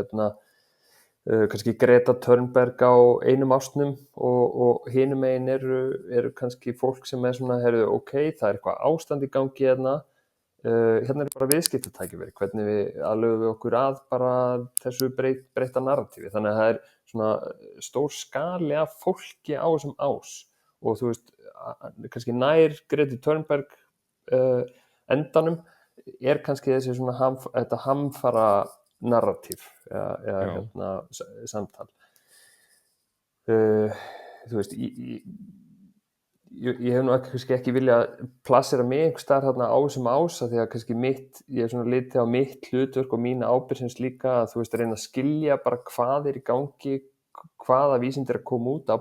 kannski Greta Thunberg á einum ásnum og hinum megin eru kannski fólk sem svona, ok, það eitthvað ástand í gangi hérna bara viðskiptatækifæri, hvernig við aðlögum við okkur að bara þessu breytta narratífi. Þannig að það svona stór skali af fólki á þessum ás og þú veist, kannski nær Greta Thunberg endanum kannski þessi svona þetta hamfara narratív eða samtal. Þú veist, ég hef nú kannski ekki viljað plassera mig einhvers staðar þarna á þessum ás af því að kannski ég hef svona litið á mitt hlutverk og mína ábyrgð sem slíka að þú veist, að reyna að skilja bara hvað í gangi, hvaða vísindi að koma út á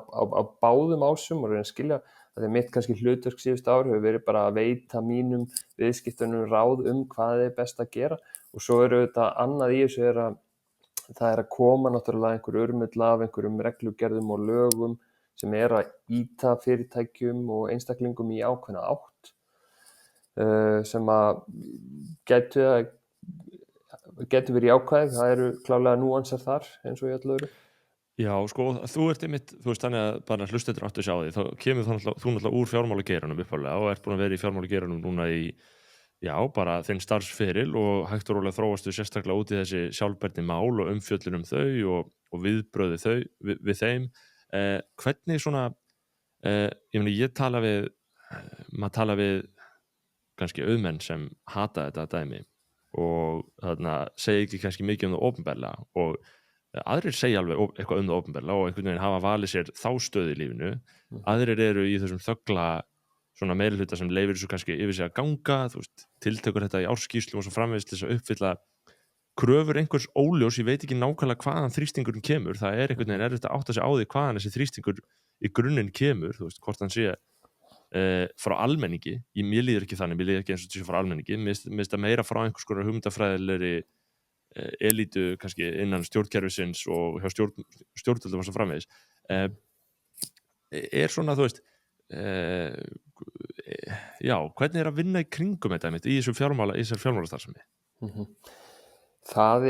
báðum ásum og reyna að skilja að því mitt kannski hlutverk síðustu ár hefur verið bara að veita mínum viðskiptunum ráð hvað best að gera og svo þetta annað í þessu það að koma náttúrulega einhver urmull af einhverjum reglugerðum og lögum sem að ýta fyrirtækjum og einstaklingum í ákveðna átt sem að gætu verið jákvæð. Það eru klárlega núansar þar eins og í öllu öðru. Já, sko, þú ert einmitt, þú veist, þannig að bara hlustendur áttu að sjá því, þá kemur þú náttúrulega úr fjármálageiranum upphaflega og ert búin að vera í fjármálageiranum núna í, já, bara þinn starfsferil og hægt og rólega þróastu sérstaklega út í þessi sjálfbærni mál og umfjöllun þau og viðbrögði við þeim. Hvernig svona, ég meni, maður tala við kannski auðmenn sem hata þetta dæmi og þarna segja ekki kannski mikið það opinberlega og aðrir segja alveg eitthvað það opinberlega og einhvern veginn hafa valið sér þá stöðu í lífinu, aðrir eru í þessum þögla svona meirihluta sem leifir þessu kannski yfir sig að ganga, þú veist, tiltekur þetta í ársskýrslum og svo framvegis til þess að uppfylla kröfur einhvers óljós, ég veit ekki nákvæmlega hvaðan þrýstingurinn kemur, það einhvern veginn erfitt að átta sig á því hvaðan þessi þrýstingur í grunninn kemur, þú veist, hvort hann sé frá almenningi, mér líður ekki þannig, mér líður ekki eins og þessi frá almenningi, mér finnst það meira frá einhvers konar hugmyndafræðilegri elítu kannski innan stjórnkerfisins og hjá stjórnvöldum og svo framvegis. Svona, þú veist, já, hvernig að vinna í kringum þetta í þessar fjármálastarfsemi? Það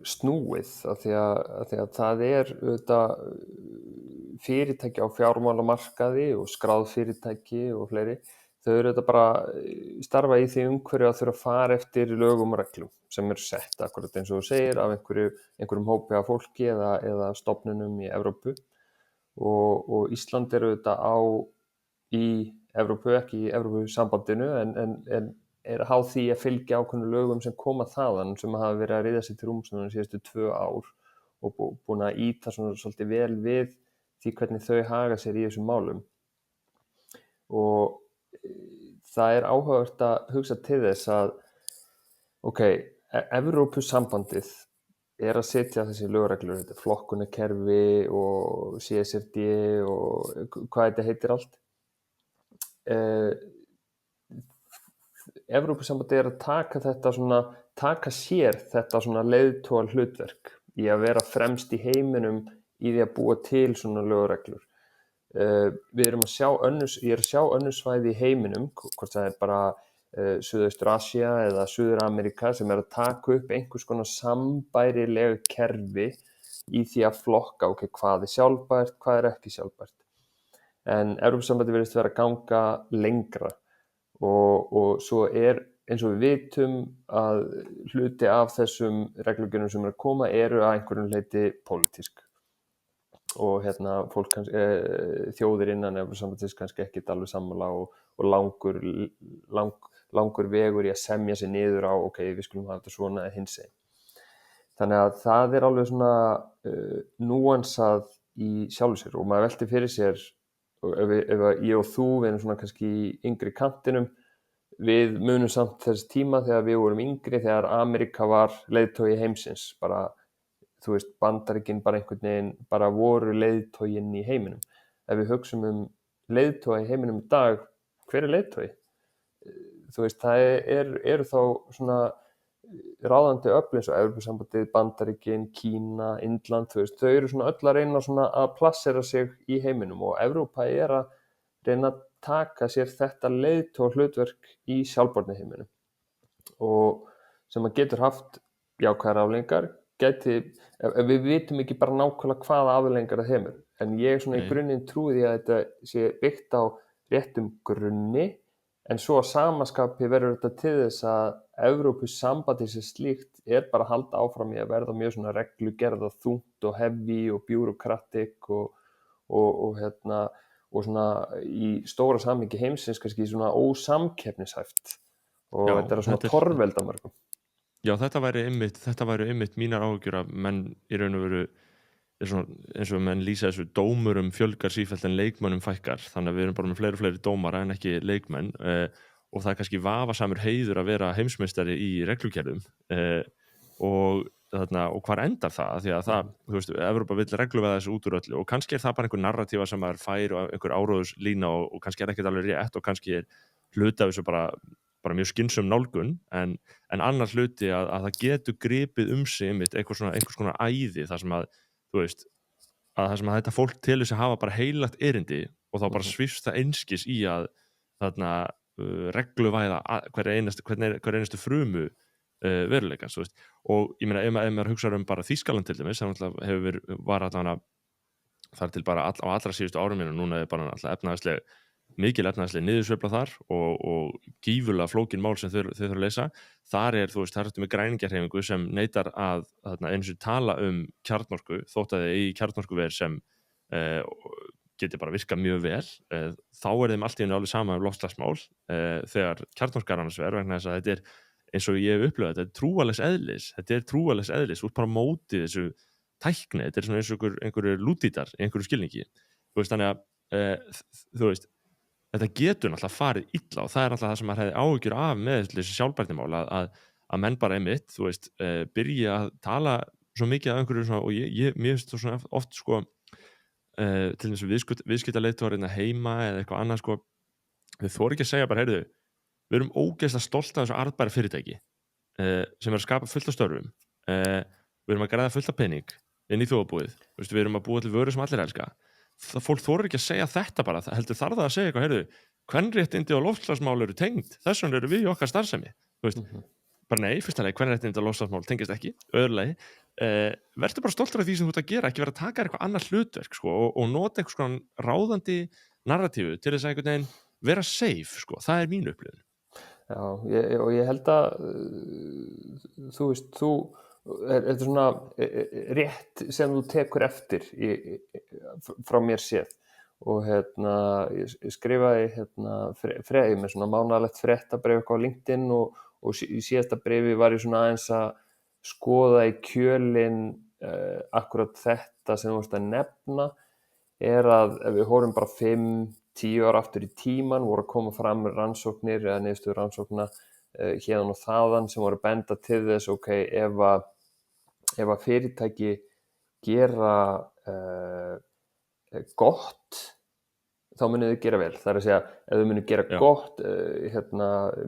snúið af því að það auðvitað fyrirtæki á fjármálamarkaði og skráð fyrirtæki og fleiri, þau eru þetta bara starfa í því umhverju að þurfa að fara eftir lögum og reglum sem sett akkurat eins og þú segir af einhverjum hópi af fólki eða stofnunum í Evrópu og Ísland auðvitað í Evrópu, ekki í Evrópusambandinu en háð því að fylgja ákveðnum lögum sem koma þaðan sem hafa verið að ryðja sér til rúms síðustu 2 ár og búin að ýta svolítið vel við því hvernig þau haga sér í þessum málum. Og það áhugavert að hugsa til þess að Evrópusambandið að setja þessi lögreglur, þetta flokkunarkerfi og CSRD og hvað þetta heitir allt. Evrópusambandið að taka sér þetta leiðtoga hlutverk í að vera fremst í heiminum í því að búa til svona lögreglur. Við erum að sjá önnur svæði í heiminum, hvort það bara Suðaustur-Asía eða Suður-Ameríka sem að taka upp einhvers konar sambærileg kerfi í því að flokka hvað sjálfbært, hvað ekki sjálfbært. En Evrópusambandið virðist vera að ganga lengra og svo eins og við vitum að hluti af þessum reglugerðum sem að koma að einhverjum leyti pólitísk og fólk þjóðir innan Evrópusambandsins kannski ekki alveg sammála og langur vegur í að semja sig niður á við skulum hafa þetta svona eða hinsegin. Þannig að það alveg svona núansað í sjálfu sér og maður velti fyrir sér ef ég og þú við erum svona kannski í yngri kantinum, við munum samt þessi tíma þegar við vorum yngri, þegar Ameríka var leiðtogi heimsins, bara þú veist, Bandaríkin bara einhvern veginn bara voru leiðtoginn í heiminum. Ef við hugsum leiðtoga í heiminum í dag, hver leiðtogi? Þú veist, það eru þá svona ráðandi öfl eins og Evrópusambandið, Bandaríkin, Kína, Indland, þú veist, þau eru svona öll að reyna svona að plassera sig í heiminum og Evrópa að reyna að taka sér þetta leiðtoga hlutverk í sjálfbærni heiminum og sem að getur haft jákvæðar afleiðingar, við vitum ekki bara nákvæmlega hvaða afleiðingar það hefur, en ég svona í grunninn trúi því að þetta sé byggt á réttum grunni, en svo að samaskapi verður þetta til þess að Evrópusambandið sem slíkt bara að halda áfram í að verða mjög svona reglugerða þungt og heavy og bjúrókratík og svona í stóra samhengi heimsins kannski svona ósamkeppnishæft og þetta svona torveldamörgum. Já, þetta væri einmitt mínar áhyggjur að menn í raun og veru eins og menn lýsa þessu dómurum fjölgar sífellt en leikmönnum fækkar, þannig að við erum bara með fleiri og fleiri dómara en ekki leikmenn og það kannski vafasamur heiður að vera heimsmeistari í reglugerðum og hvar endar það? Því að það, þú veist, Evrópa vill regluveða þessu út úr öllu og kannski það bara einhver narratífa sem er fær og einhver áróðuslína og kannski ekkert alveg rétt og kannski hluti af þessu bara mjög skynsum nálgun, en annar hluti að það getur gripið sig einmitt einhvers konar æði þar sem að, þú veist, að það sem að þetta fólk til þess að hafa bara heilagt erindi og þá bara svifst það einskis í að regluvæða hver einustu frumu veruleikans, þú veist, og ég meina ef maður hugsa bara Þýskaland til dæmis, það var allavega þar til bara á allra síðustu árum og núna bara alltaf mikil efnahagsleg niðursveifla þar og gífurlega flókin mál sem þau þurfa að leysa. Þar þú veist, það með græningjahreyfingu sem neitar að eins og tala kjarnorku, þótt að í kjarnorkuver sem geti bara virkað mjög vel, þá þeim allt í einu alveg sama loftslagsmál þegar kjarnorka annars verður, vegna þess að þetta eins og ég hef upplifað, þetta er trúarlegs eðlis, út bara móti þessu tækni, þetta svona eins og einhverju lútítar í einhverju skilningi, þú veist, þannig að þú veist, þetta getur náttúrulega farið illa og það alltaf það sem maður hefði áhyggjur af með þessi sjálfbærnimál að menn bara einmitt, þú veist, byrja að tala svo mikið af einhverju svona, og mér finnst það svona oft sko, til dæmis viðskiptaleiðtogar heima eða eitthvað annað sko, við þorum ekki að segja bara, heyrðu, við erum ógeðslega stolt af þessu arðbæra fyrirtæki sem að skapa fullt af störfum, við erum að græða fullt af pening inn í þjóðarbúið, við erum að búa til vöru sem allir elska. Fólk þorir ekki að segja þetta bara, heldur þarf það að segja eitthvað, heyrðu, kvenréttindi og loftslagsmál eru tengd, þess vegna eru við í okkar starfsemi, þú veist, bara nei, fyrsta lagi, kvenréttindi og loftslagsmál tengist ekki, öðru lagi, verður bara stoltur af því sem þú ert að gera, ekki vera að taka eitthvað annað hlutverk, sko, og nota einhvers konar ráðandi narratífu til þess að einhvern veginn vera safe, sko, það mín upplifun. Já, og ég held að þú veist, þetta svona rétt sem þú tekur eftir frá mér séð og ég skrifaði með svona mánalegt fréttabréf eitthvað á LinkedIn og í síðasta bréfi var ég svona aðeins að skoða í kjölinn akkurat þetta sem þú veist að nefna að ef við horfum bara 5-10 ára aftur í tíman voru að koma fram rannsóknir eða niðurstöður rannsókna hérðan og þaðan sem voru að benda til þess ef að fyrirtæki gera gott þá munu þau gera vel. Það er að segja ef þau munu gera gott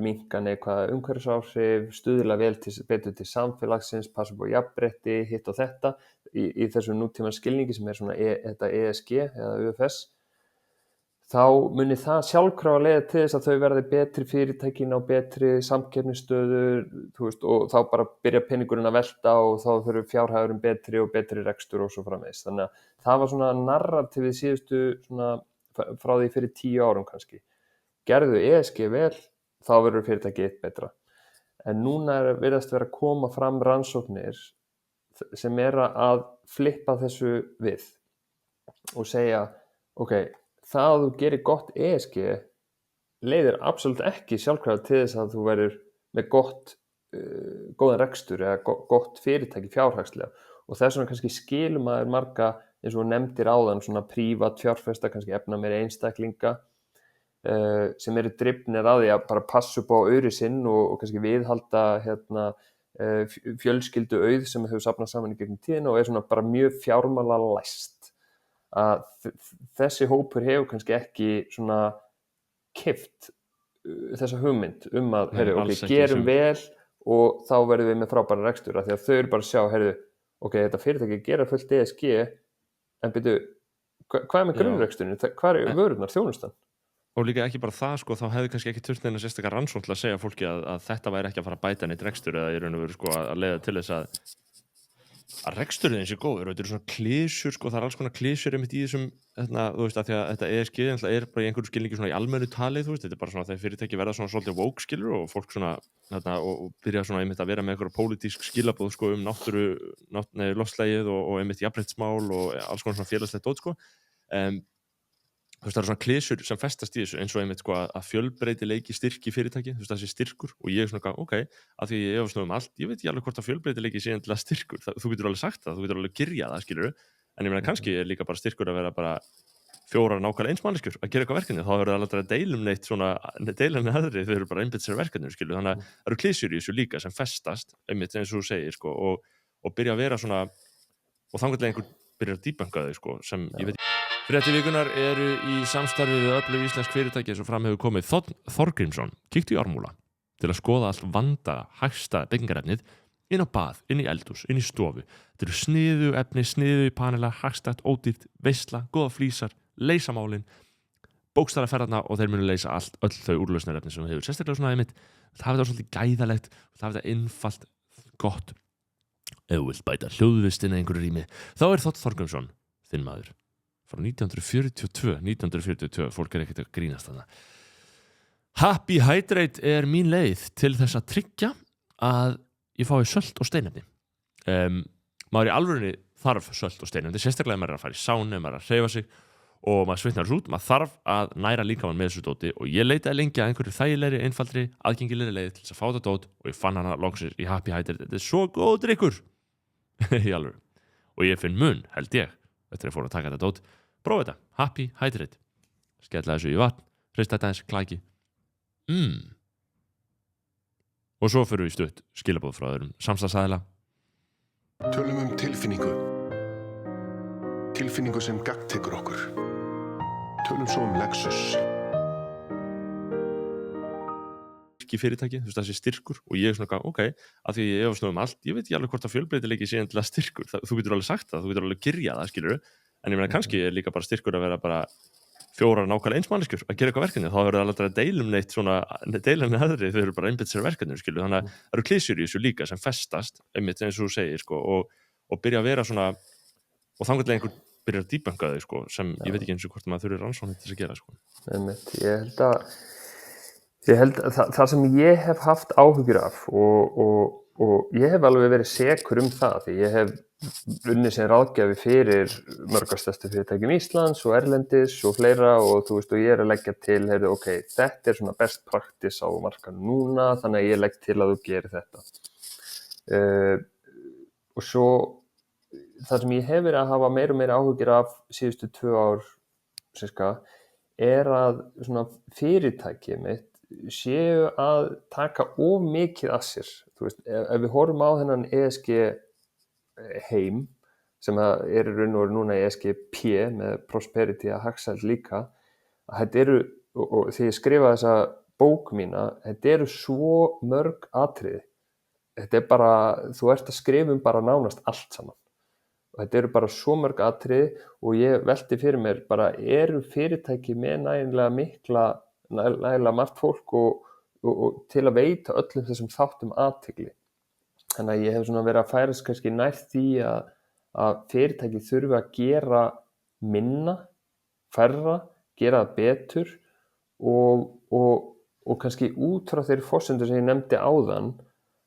minnka neikvæð umhverfisáhrif, stuðla betur til samfélagsins, passa upp á jafnrétti, hitt og þetta í þessum nútíma skilningi sem svona þetta ESG eða UFS þá muni það sjálfkrafa leiða til þess að þau verði betri fyrirtækin á betri samkeppnisstöðu og þá bara byrja peningurinn að velta og þá þurfi fjárhagurinn betri og betri rekstur og svo framvegis. Þannig að það var svona narratífið síðustu svona frá því fyrir 10 árum kannski. Gerðu ESG vel, þá verður fyrirtækið eitt betra. En núna virðast vera að koma fram rannsóknir sem að flippa þessu við og segja, það að þú gerir gott ESG leiðir absolutt ekki sjálfkrafa til þess að þú verður með góðan rekstur eða gott fyrirtæki fjárhagslega og þess vegna kannski skilur maður marga eins og nefndir áðan svona prívat fjárfesta, kannski efna meiri einstaklinga sem eru drifnir að því að bara passa upp á auri sinn og kannski viðhalda fjölskyldu auð sem hefur safnað saman í gegnum tíðina og svona bara mjög fjármála læst. Að þessi hópur hefur kannski ekki svona keypt þessa hugmynd að gerum vel og þá verðum við með frábæra rekstur af því að þau eru bara að sjá, þetta fyrirtæki gera fullt ESG en byrju, hvað með grunnreksturinn? Hvað vörurnar, þjónustan? Og líka ekki bara það, þá hefði kannski ekki þurft neina sérstakar rannsókn til að segja fólki að þetta væri ekki að fara að bæta neitt rekstur eða í raun og veru að leiða til þess að reksturinn sé góður og þetta eru svona klísjur, það er alls konar klísjur einmitt í þessum, þú veist, að því að þetta ESG bara í einhverju skilningi svona í almennu tali, þú veist, þetta er bara svona þegar fyrirtæki verða svona svolítið woke skilur og fólk svona, og byrja svona einmitt að vera með einhverja pólitísk skilaboð, náttúru, loftslagið og einmitt jafnréttismál og alls konar svona félagslegt dót, þú veist, það eru svona klísjur sem festast í þessu eins og einmitt að fjölbreytileiki styrki fyrirtæki, þú veist, þessi styrkur og ég svona, að því ég efast allt, ég veit ekki alveg hvort að fjölbreytileiki sé endilega styrkur, þú getur alveg sagt það, þú getur alveg gyrjað það, skilurðu, en ég meina kannski er líka bara styrkur að vera bara 4 nákvæmlega eins manneskjur að gera eitthvað verkefni, þá verður það aldrei að deilum neitt svona, deila með aðri, þau eru bara einbeitt sér verkefni, skilurðu, þannig að það eru klísjur í þessu líka sem festast, einmitt eins og þú segir, og byrja að vera svona, og þangað einhver byrjar að debunka þau, sem ég veit. Fréttir vikunar eru í samstarfi við öflug íslensk fyrirtæki sem fram hefur komið Þorgrímsson kíktu í Ármúla til að skoða allt vanda hægsta byggingarefnið inn á bað, inn í eldhús, inn í stofu. Þetta eru sniðu efni, sniðu panela, hagstætt, ódýrt, veisla, góða flísar, leysa málin, bókstæra ferðarna og þeir munu leysa öll þau úrlausnarefni sem hefur sérstaklega svona einmitt. Það hafa þetta svolítið gæðalegt, það hafa þetta einfalt, gott. Ef þú vilt bæta hljóðvistina einhverju rými, þá er Þorgrímsson þinn maður. Frá 1942, fólk ekkert að grínast þarna. Happy Hydrate er mín leið til þess að tryggja að ég fái sölt og steinefni. Maður í alvörunni þarf sölt og steinefni, sérstaklega ef maður er að fara í sánu, ef maður er að hreyfa sig og maður svitnar út, maður þarf að næra líkamann með þessu dóti og ég leitaði lengi að einhverju þægilegri, einfaldri, aðgengilegri leið til þess að fá þetta dót og ég fann hana loksins í Happy Hydrate. Þetta er svo góð drykkur í alvöru. Og ég finn mun, held ég, eftir að ég fór að taka þetta dót. Prófa þetta, Happy Hydrate. Skella þessu í vatn, hrista þetta eins, klæki. Og svo fyrir við stutt skilaboð frá öðrum samstarfsaðila. Tölum tilfinningu. Tilfinningu sem gagntekur okkur. Tölum svo Lexus. Fyrirtæki, þú veist, þessi styrkur og ég er svona, að því ég efast allt, ég veit ekki alveg hvort að fjölbreytileiki sé endilega styrkur, þú getur alveg sagt það, þú getur alveg gyrjað það, skilurðu, en ég meina kannski er líka bara styrkur að vera bara 4 nákvæmlega eins manneskjur að gera eitthvað verkefni, þá verður það aldrei að deilum neitt svona, deila með aðri, þau eru bara einbeitt sér verkefni, skilurðu, þannig að það eru klísjur í þessu líka sem festast, einmitt eins og þú segir, og byrja að vera svona, og þangað einhver byrjar að debunka þau, sem ég veit ekki eins og hvort maður þurfi rannsóknir til að gera, Einmitt, ég held að það sem ég hef haft áhyggjur af og og ég hef alveg verið sekur það því ég hef unnið sem ráðgjafi fyrir mörgastærstu fyrirtækjum Íslands og erlendis og fleira og þú veist og ég að leggja til heyrðu, ok, þetta svona best practice á markanum núna þannig að ég legg til að þú gerir þetta og svo það sem ég hef verið að hafa meira og meira áhyggjur af síðustu 2 ár sirka, að svona fyrirtæki mitt séu að taka of mikið að sér þú veist, ef við horfum á þennan ESG heim sem í raun og veru núna í ESGP með Prosperity að hagsæld líka að þetta eru, og þegar ég skrifa þessa bók mína, þetta eru svo mörg atriði þetta bara, þú ert að skrifa bara nánast allt saman og þetta eru bara svo mörg atriði og ég velti fyrir mér bara eru fyrirtæki með nægilega margt fólk og til að veita öllum þessum þáttum athygli þannig að ég hef svona verið að færast kannski nær því að fyrirtæki þurfi að gera minna, færra, gera það betur og kannski út frá þeirri forsendur sem ég nefndi áðan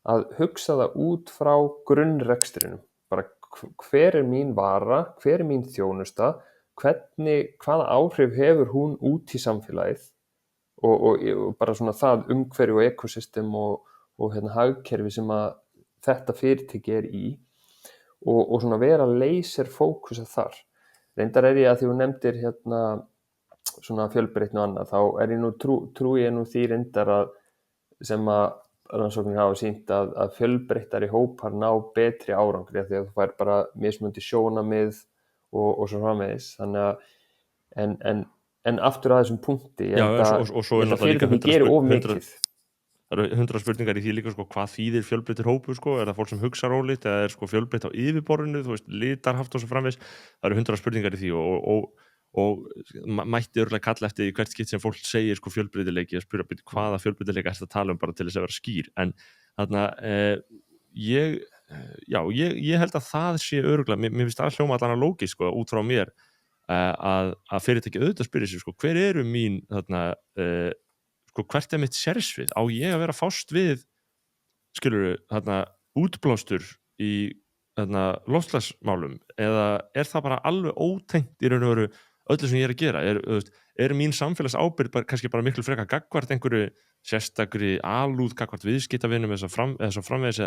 að hugsa það út frá grunnrekstrinum. Bara hver mín vara, hver mín þjónusta, hvaða áhrif hefur hún út í samfélagið og bara svona það umhverfi og ekosystem og hagkerfi sem að þetta fyrirtæki í og svona vera laser fókusa þar. Reyndar ég að því þú nefndir svona fjölbreytni og annað, þá ég nú trúi ég nú því reyndar að sem að rannsóknir hafa sýnt að fjölbreyttari hópar ná betri árangri því að þú fær bara mismunandi sjónarmið og svo framvegis. Þannig að en aftur að þessum punkti, ég held að fyrirtæki gerir of mikið. Það eru 100 spurningar í því líka sko, hvað þýðir fjölbreyttur hópur sko, það fólk sem hugsar ólíkt eða sko fjölbreytt á yfirborðinu, þú veist, litarhaft og svo framvegis, það eru 100 spurningar í því og mætti örugglega kalla eftir í hvert skipt sem fólk segir sko fjölbreytileiki að spyrja hvaða fjölbreytileika ertu að tala bara til þess að vera skýr, en þarna ég held að það sé örugglega, mér finnst það hljóma allan lógískt sko, út frá mér að fyrirtæki auðvitað spyrja sig sko, hver eru mín þarna sko, hvert mitt sérsvið? Á ég að vera að fást við skilurðu, útblástur í loftslagsmálum eða það bara alveg ótengt í raun og veru öllu sem ég að gera? Mín samfélagsábyrgð kannski bara miklu frekar gagnvart einhverju sérstakri alúð gagnvart viðskiptavinum eða svo framvegis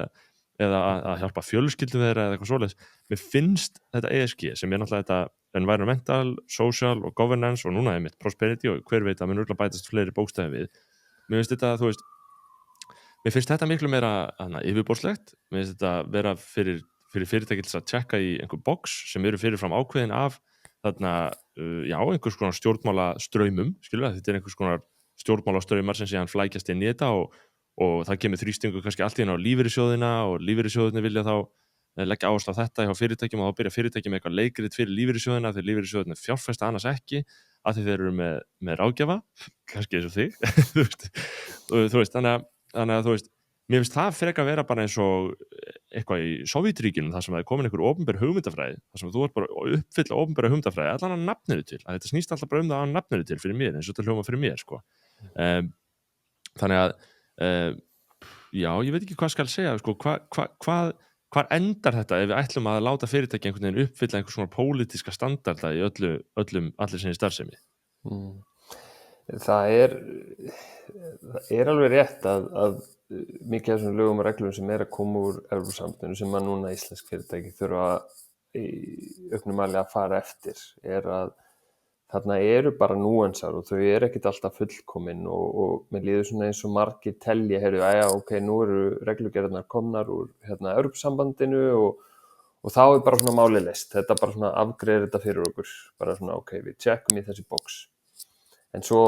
eða að hjálpa fjölskyldum þeirra eða eitthvað svoleiðis? Mér finnst þetta ESG sem náttúrulega þetta environmental, social og governance og núna einmitt prosperity og hver veit að mun örugglega bætast fleiri bókstafir við. Mér finnst þetta, þú veist, mér finnst þetta miklu meira yfirborðslegt. Mér finnst þetta vera fyrir fyrirtæki til að tjekka í einhver box sem eru fyrirfram ákveðin af einhvers konar stjórnmálastraumum, skilur við, þetta einhvers konar stjórnmálastraumar sem síðan flækjast inn í þetta og það kemur þrýstingur kannski allt í einu á lífeyrissjóðina og lífeyrissjóðirnir vilja þá leggja áherslu á þetta hjá fyrirtækjum og þá byrja fyrirtæki með eitthvað leikrit fyrir lífeyrissjóðina þegar lífeyrissjóðina fjárfesta annars ekki af því þeir eru með ráðgjafa kannski eins og þig þú veist, þannig að þú veist, mér finnst það frekar að vera bara eins og eitthvað í Sovétríkjunum þar sem það komin einhver opinber hugmyndafræði þar sem þú ert bara að uppfylla opinbera hugmyndafræði allan að nafninu til, að þetta snýst alltaf bara það að nafninu til fyrir mér eins og þetta hljóma fyrir mér sko. Þannig að ég veit ekki hvað skal segja sko, hvar endar þetta ef við ætlum að láta fyrirtæki einhvern veginn uppfylla einhvers svona pólitíska standarda í allir sinni starfsemi? Það er alveg rétt að mikið af þessum lögum og reglum sem að koma úr Evrópusambandinu sem að núna íslensk fyrirtæki þurfa í auknum mæli að fara eftir að þarna eru bara núansar og þau ekkert alltaf fullkomin og mér líður svona eins og margir telja, ok, nú eru reglugerðirnar komnar úr Evrópusambandinu og þá bara svona málið leyst, þetta bara svona afgreiðir þetta fyrir okkur, bara svona ok, við tjekkum í þessi box. En svo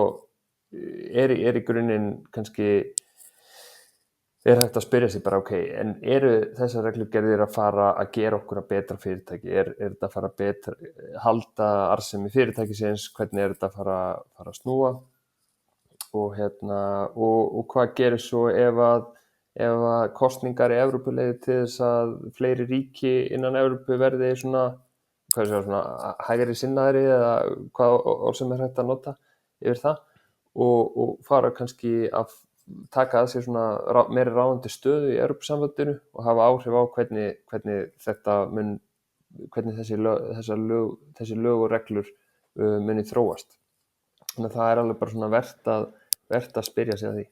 í grunninn kannski hægt að spyrja sig bara ok, en eru þessar reglugerðir að fara að gera okkur að betra fyrirtæki? Þetta að fara að halda arðsemi fyrirtækisins? Hvernig þetta að fara að snúa? Og hvað gerir svo ef að kosningar í Evrópu leiði til þess að fleiri ríki innan Evrópu verði svona hægri sinnaðri eða hvað orð sem hægt að nota yfir það og fara kannski að taka að sér svona meiri ráðandi stöðu í Evrópusambandinu og hafa áhrif á hvernig þessi lög og reglur muni þróast. Þannig að það alveg bara svona vert að spyrja sig að því.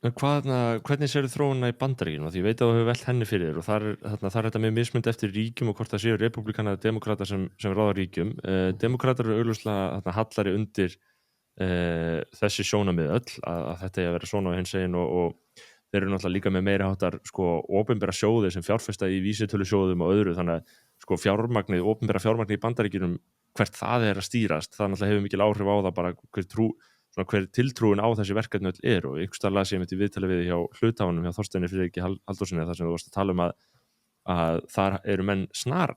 En hvernig sérðu þróunina í Bandaríkjunum? Því ég veit að þú hefur velt henni fyrir þér og þar er þetta með mismunandi eftir ríkjum og hvort það séu repúblikanar eða demókratar sem ráða ríkjum. Demókratar eru augljóslega hallari undir þessi sjónarmið öll að þetta eigi að vera svona á hinsegin og þeir eru náttúrulega líka með meiri háttar opinbera sjóði sem fjárfesta í vísitölusjóðum og öðru, þannig að opinbera fjármagnið í Bandaríkjunum, hvert það er að stýrast, það náttúrulega hefur mikil áhrif á það bara hver tiltrúin á þessi verkefni öll er. Og einhvers staðar las ég einmitt í viðtali við hjá hluthafanum hjá Þorsteini Friðriki Halldórssyni þar sem þú varst að tala að þar eru menn snar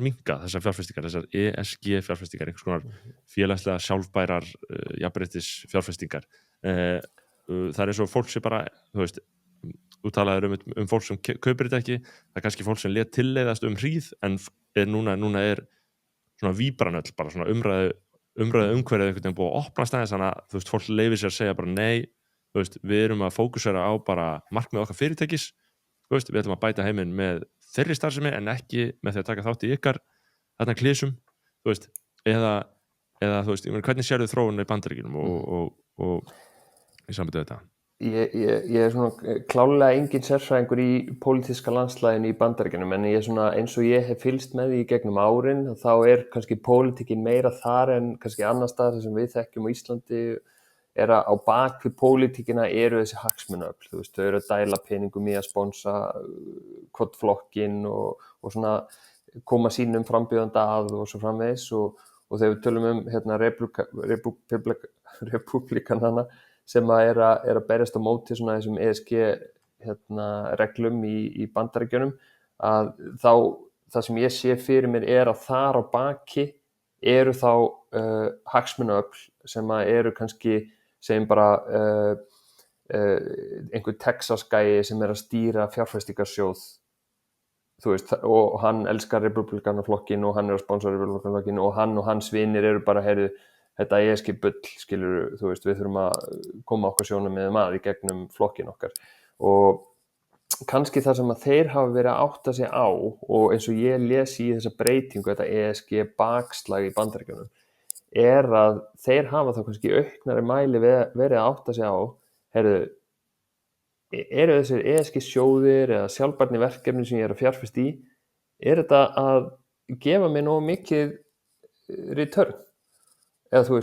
minnka þessar fjárfestingar, þessar ESG fjárfestingar, einhvers konar félagslega sjálfbærar jafnréttis fjárfestingar. Það er eins og fólk sem bara, þú talaðir fólk sem kaupir þetta ekki, það er kannski fólk sem lét tilleiðast hríð en núna er svona víbranöll, bara svona umræðu umhverfið einhvern veginn búið að opna staðins, þannig að fólk leyfir sér að segja bara nei, við erum að fókusera á bara markmið okkar fyrirtækis, við ætlum að bæta heiminn með þeirri starfsemi en ekki með því að taka þátt í ykkar þarna klísum, eða hvernig sérðu þróunina í Bandaríkjunum og í sambandi við þetta? Ég er svona klárlega engin sérfræðingur í pólitíska landslæginu í Bandaríkjunum, en ég svona, eins og ég hef fylgst með því í gegnum árin, þá er kannski pólitíkin meira þar en kannski annar stað sem við þekkjum á Íslandi, er að á bak við pólitíkina eru þessi hagsmunaöfl, þau eru að dæla peningum í að sponsa hvort flokkinn og svona koma sínum frambjóðanda að og svo framvegis, og þegar við tölum repúblikanana sem er að berjast á móti svona þessum ESG reglum í Bandaríkjunum, að þá það sem ég sé fyrir mér er að þar á baki eru þá hagsmunaöfl sem eru kannski segjum bara einhver Texas gæi sem er að stýra fjárfestingarsjóð, og hann elskar repúblikanaflokkin og hann er að sponsora repúblikanaflokkin og hann og hans vinir eru bara, þetta ESG bull, skilur, við þurfum að koma okkar sjónarmiðum að í gegnum flokkin okkar. Og kannski það sem að þeir hafa verið að átta sig á, og eins og ég lesi í þessa breytingu, þetta ESG bakslag í Bandaríkjunum, er að þeir hafa þá kannski auknari mæli verið að átta sig á, eru þessir ESG sjóðir eða sjálfbærni verkefni sem ég er að fjárfesta í, er þetta að gefa mér nógu mikið return? Eða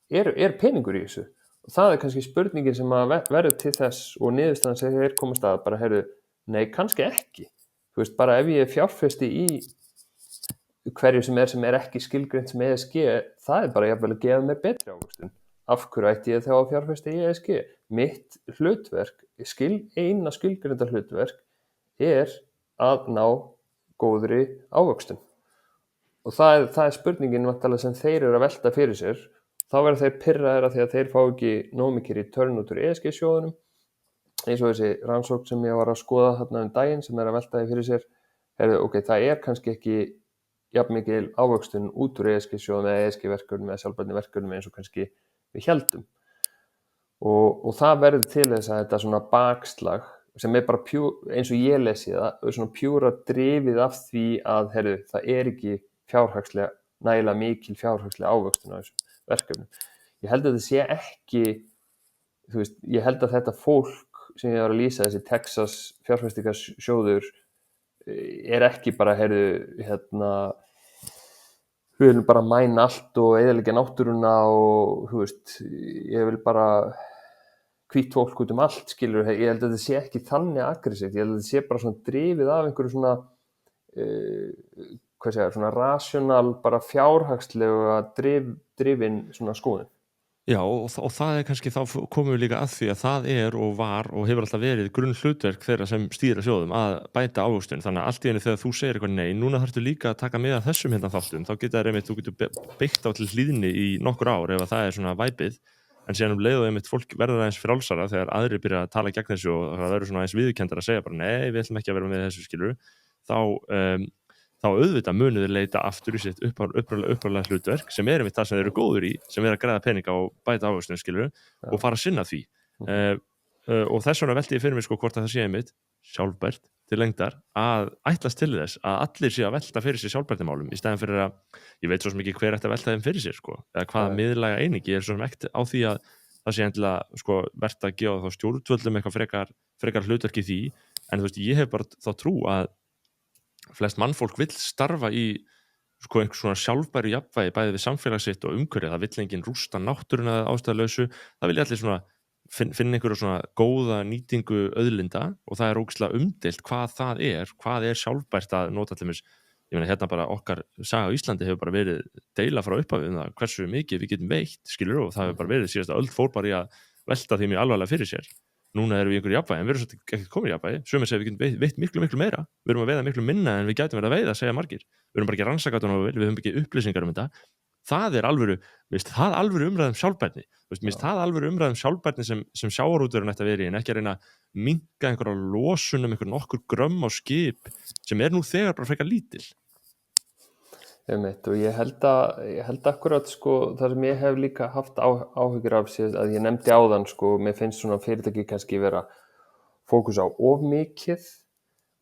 er peningur í þessu? Og það er kannski spurningin sem að verður til þess, og niðurstaðan sem þeir komast að bara, nei, kannski ekki. Bara ef ég fjárfesti í hverju sem er ekki skilgreint sem ESG, það er bara jafnvel að gefa mér betri ávöxtun. Af hverju ætti ég þá að fjárfesta í ESG? Mitt hlutverk, eina skilgreinda hlutverk, er að ná góðri ávöxtun. Og það er spurningin sem þeir eru að velta fyrir sér. Þá verða þeir pirraðir af því að þeir fá ekki nóg mikið return út úr ESG sjóðunum, eins og þessi rannsókn sem ég var að skoða þarna daginn sem er að velta því fyrir sér, það er kannski ekki jafn mikil ávöxtun út úr ESG sjóðum eða ESG verkefnum eða sjálfbærni verkefnum eins og kannski við héldum. Og það verður til þess að þetta svona bakslag sem er bara eins og ég lesi það, svona pjúra drifið af því að það er ekki nægilega mikil fjárhagslega ávöxtun á þessum verkefnum. Ég held að þetta sé ekki, ég held að þetta fólk sem ég var að lýsa, þessi Texas fjárfestingarsjóður, er ekki bara, við viljum bara mæna allt og eyðileggja náttúruna og, ég vil bara hvítt fólk út allt, skilur. Ég held að þetta sé ekki þannig aggressíft, ég held að þetta sé bara svona drifið af einhverju svona, svona rasjónal, bara fjárhagslega drifin svona skoðun. Já, og það er kannski, þá komum við líka að því að það er og var og hefur alltaf verið grunnhlutverk þeirra sem stýra sjóðum að bæta ávöxtun. Þannig að allt í einu þegar þú segir eitthvað nei, núna þarftu líka að taka með að þessum þáttum, þá þú getur byggt á til hlýðni í nokkur ár ef það er svona væpið, en síðan leið og fólk verður aðeins frjálsara þegar aðrir byrja að tala gegn þessu og það verður svona aðeins viðurkenndara að segja bara nei, við ætlum ekki að vera með þessu, skilur. Þá þá auðvitað munu þeir leita aftur í sitt upprunalega hlutverk sem er einmitt það sem þeir eru góður í, sem er að græða peninga og bæta ávöxtunum, skilur, og fara að sinna því. Og þess vegna velti ég fyrir mig sko hvort að það sé einmitt sjálfbært til lengdar að ætlast til þess að allir sé að velta fyrir sér sjálfbærnimálum í stæðan fyrir að, ég veit svo sem ekki hver ætti að velta þeim fyrir sér sko, eða hvaða miðlæga einingi er svo sem ekkert á því að það sé endilega sko verðt að gefa þá stjórnvöldum eitthvað frekar hlutverk í því, en þú veist, ég hef bara þá trú að flest mannfólk vill starfa í sko einhvers svona sjálfbæru jafnvægi bæði við samfélag sitt og umhverfið, það vill enginn rústa náttúruna ástæðulausu, það vilja allir svona finna einhverju svona góða nýtingu auðlinda og það er ógeðslega umdeilt hvað er sjálfbært að nota til dæmis, ég meina hérna bara okkar saga á Íslandi hefur bara verið deila frá upphafi um það hversu mikið við getum veitt, skilur, og það hefur bara verið síðasta öld fór bara í að velta því mjög alvarlega fyrir sér. Núna erum við í einhverju jafnvægi, en við erum svolítið ekki komin í jafnvægi, sumir segja við getum veitt miklu meira, við erum að veiða miklu minna en við gætum verið að veiða, segja margir, við erum bara ekki rannsakað við höfum ekki upplýsingar um þetta. Það er alvöru, það alvöru umræðum sjálfbærni, það alvöru umræðum sjálfbærni sem sjávarútvegurinn ætti að vera í, en ekki að reyna að minnka einhverja losun einhver nokkur grömm á skip sem er nú þegar bara frekar lítil. Og ég held akkurat sko, það sem ég hef líka haft áhyggjur af síðan, að ég nefndi áðan sko, mér finnst svona fyrirtæki kannski vera fókus á of mikið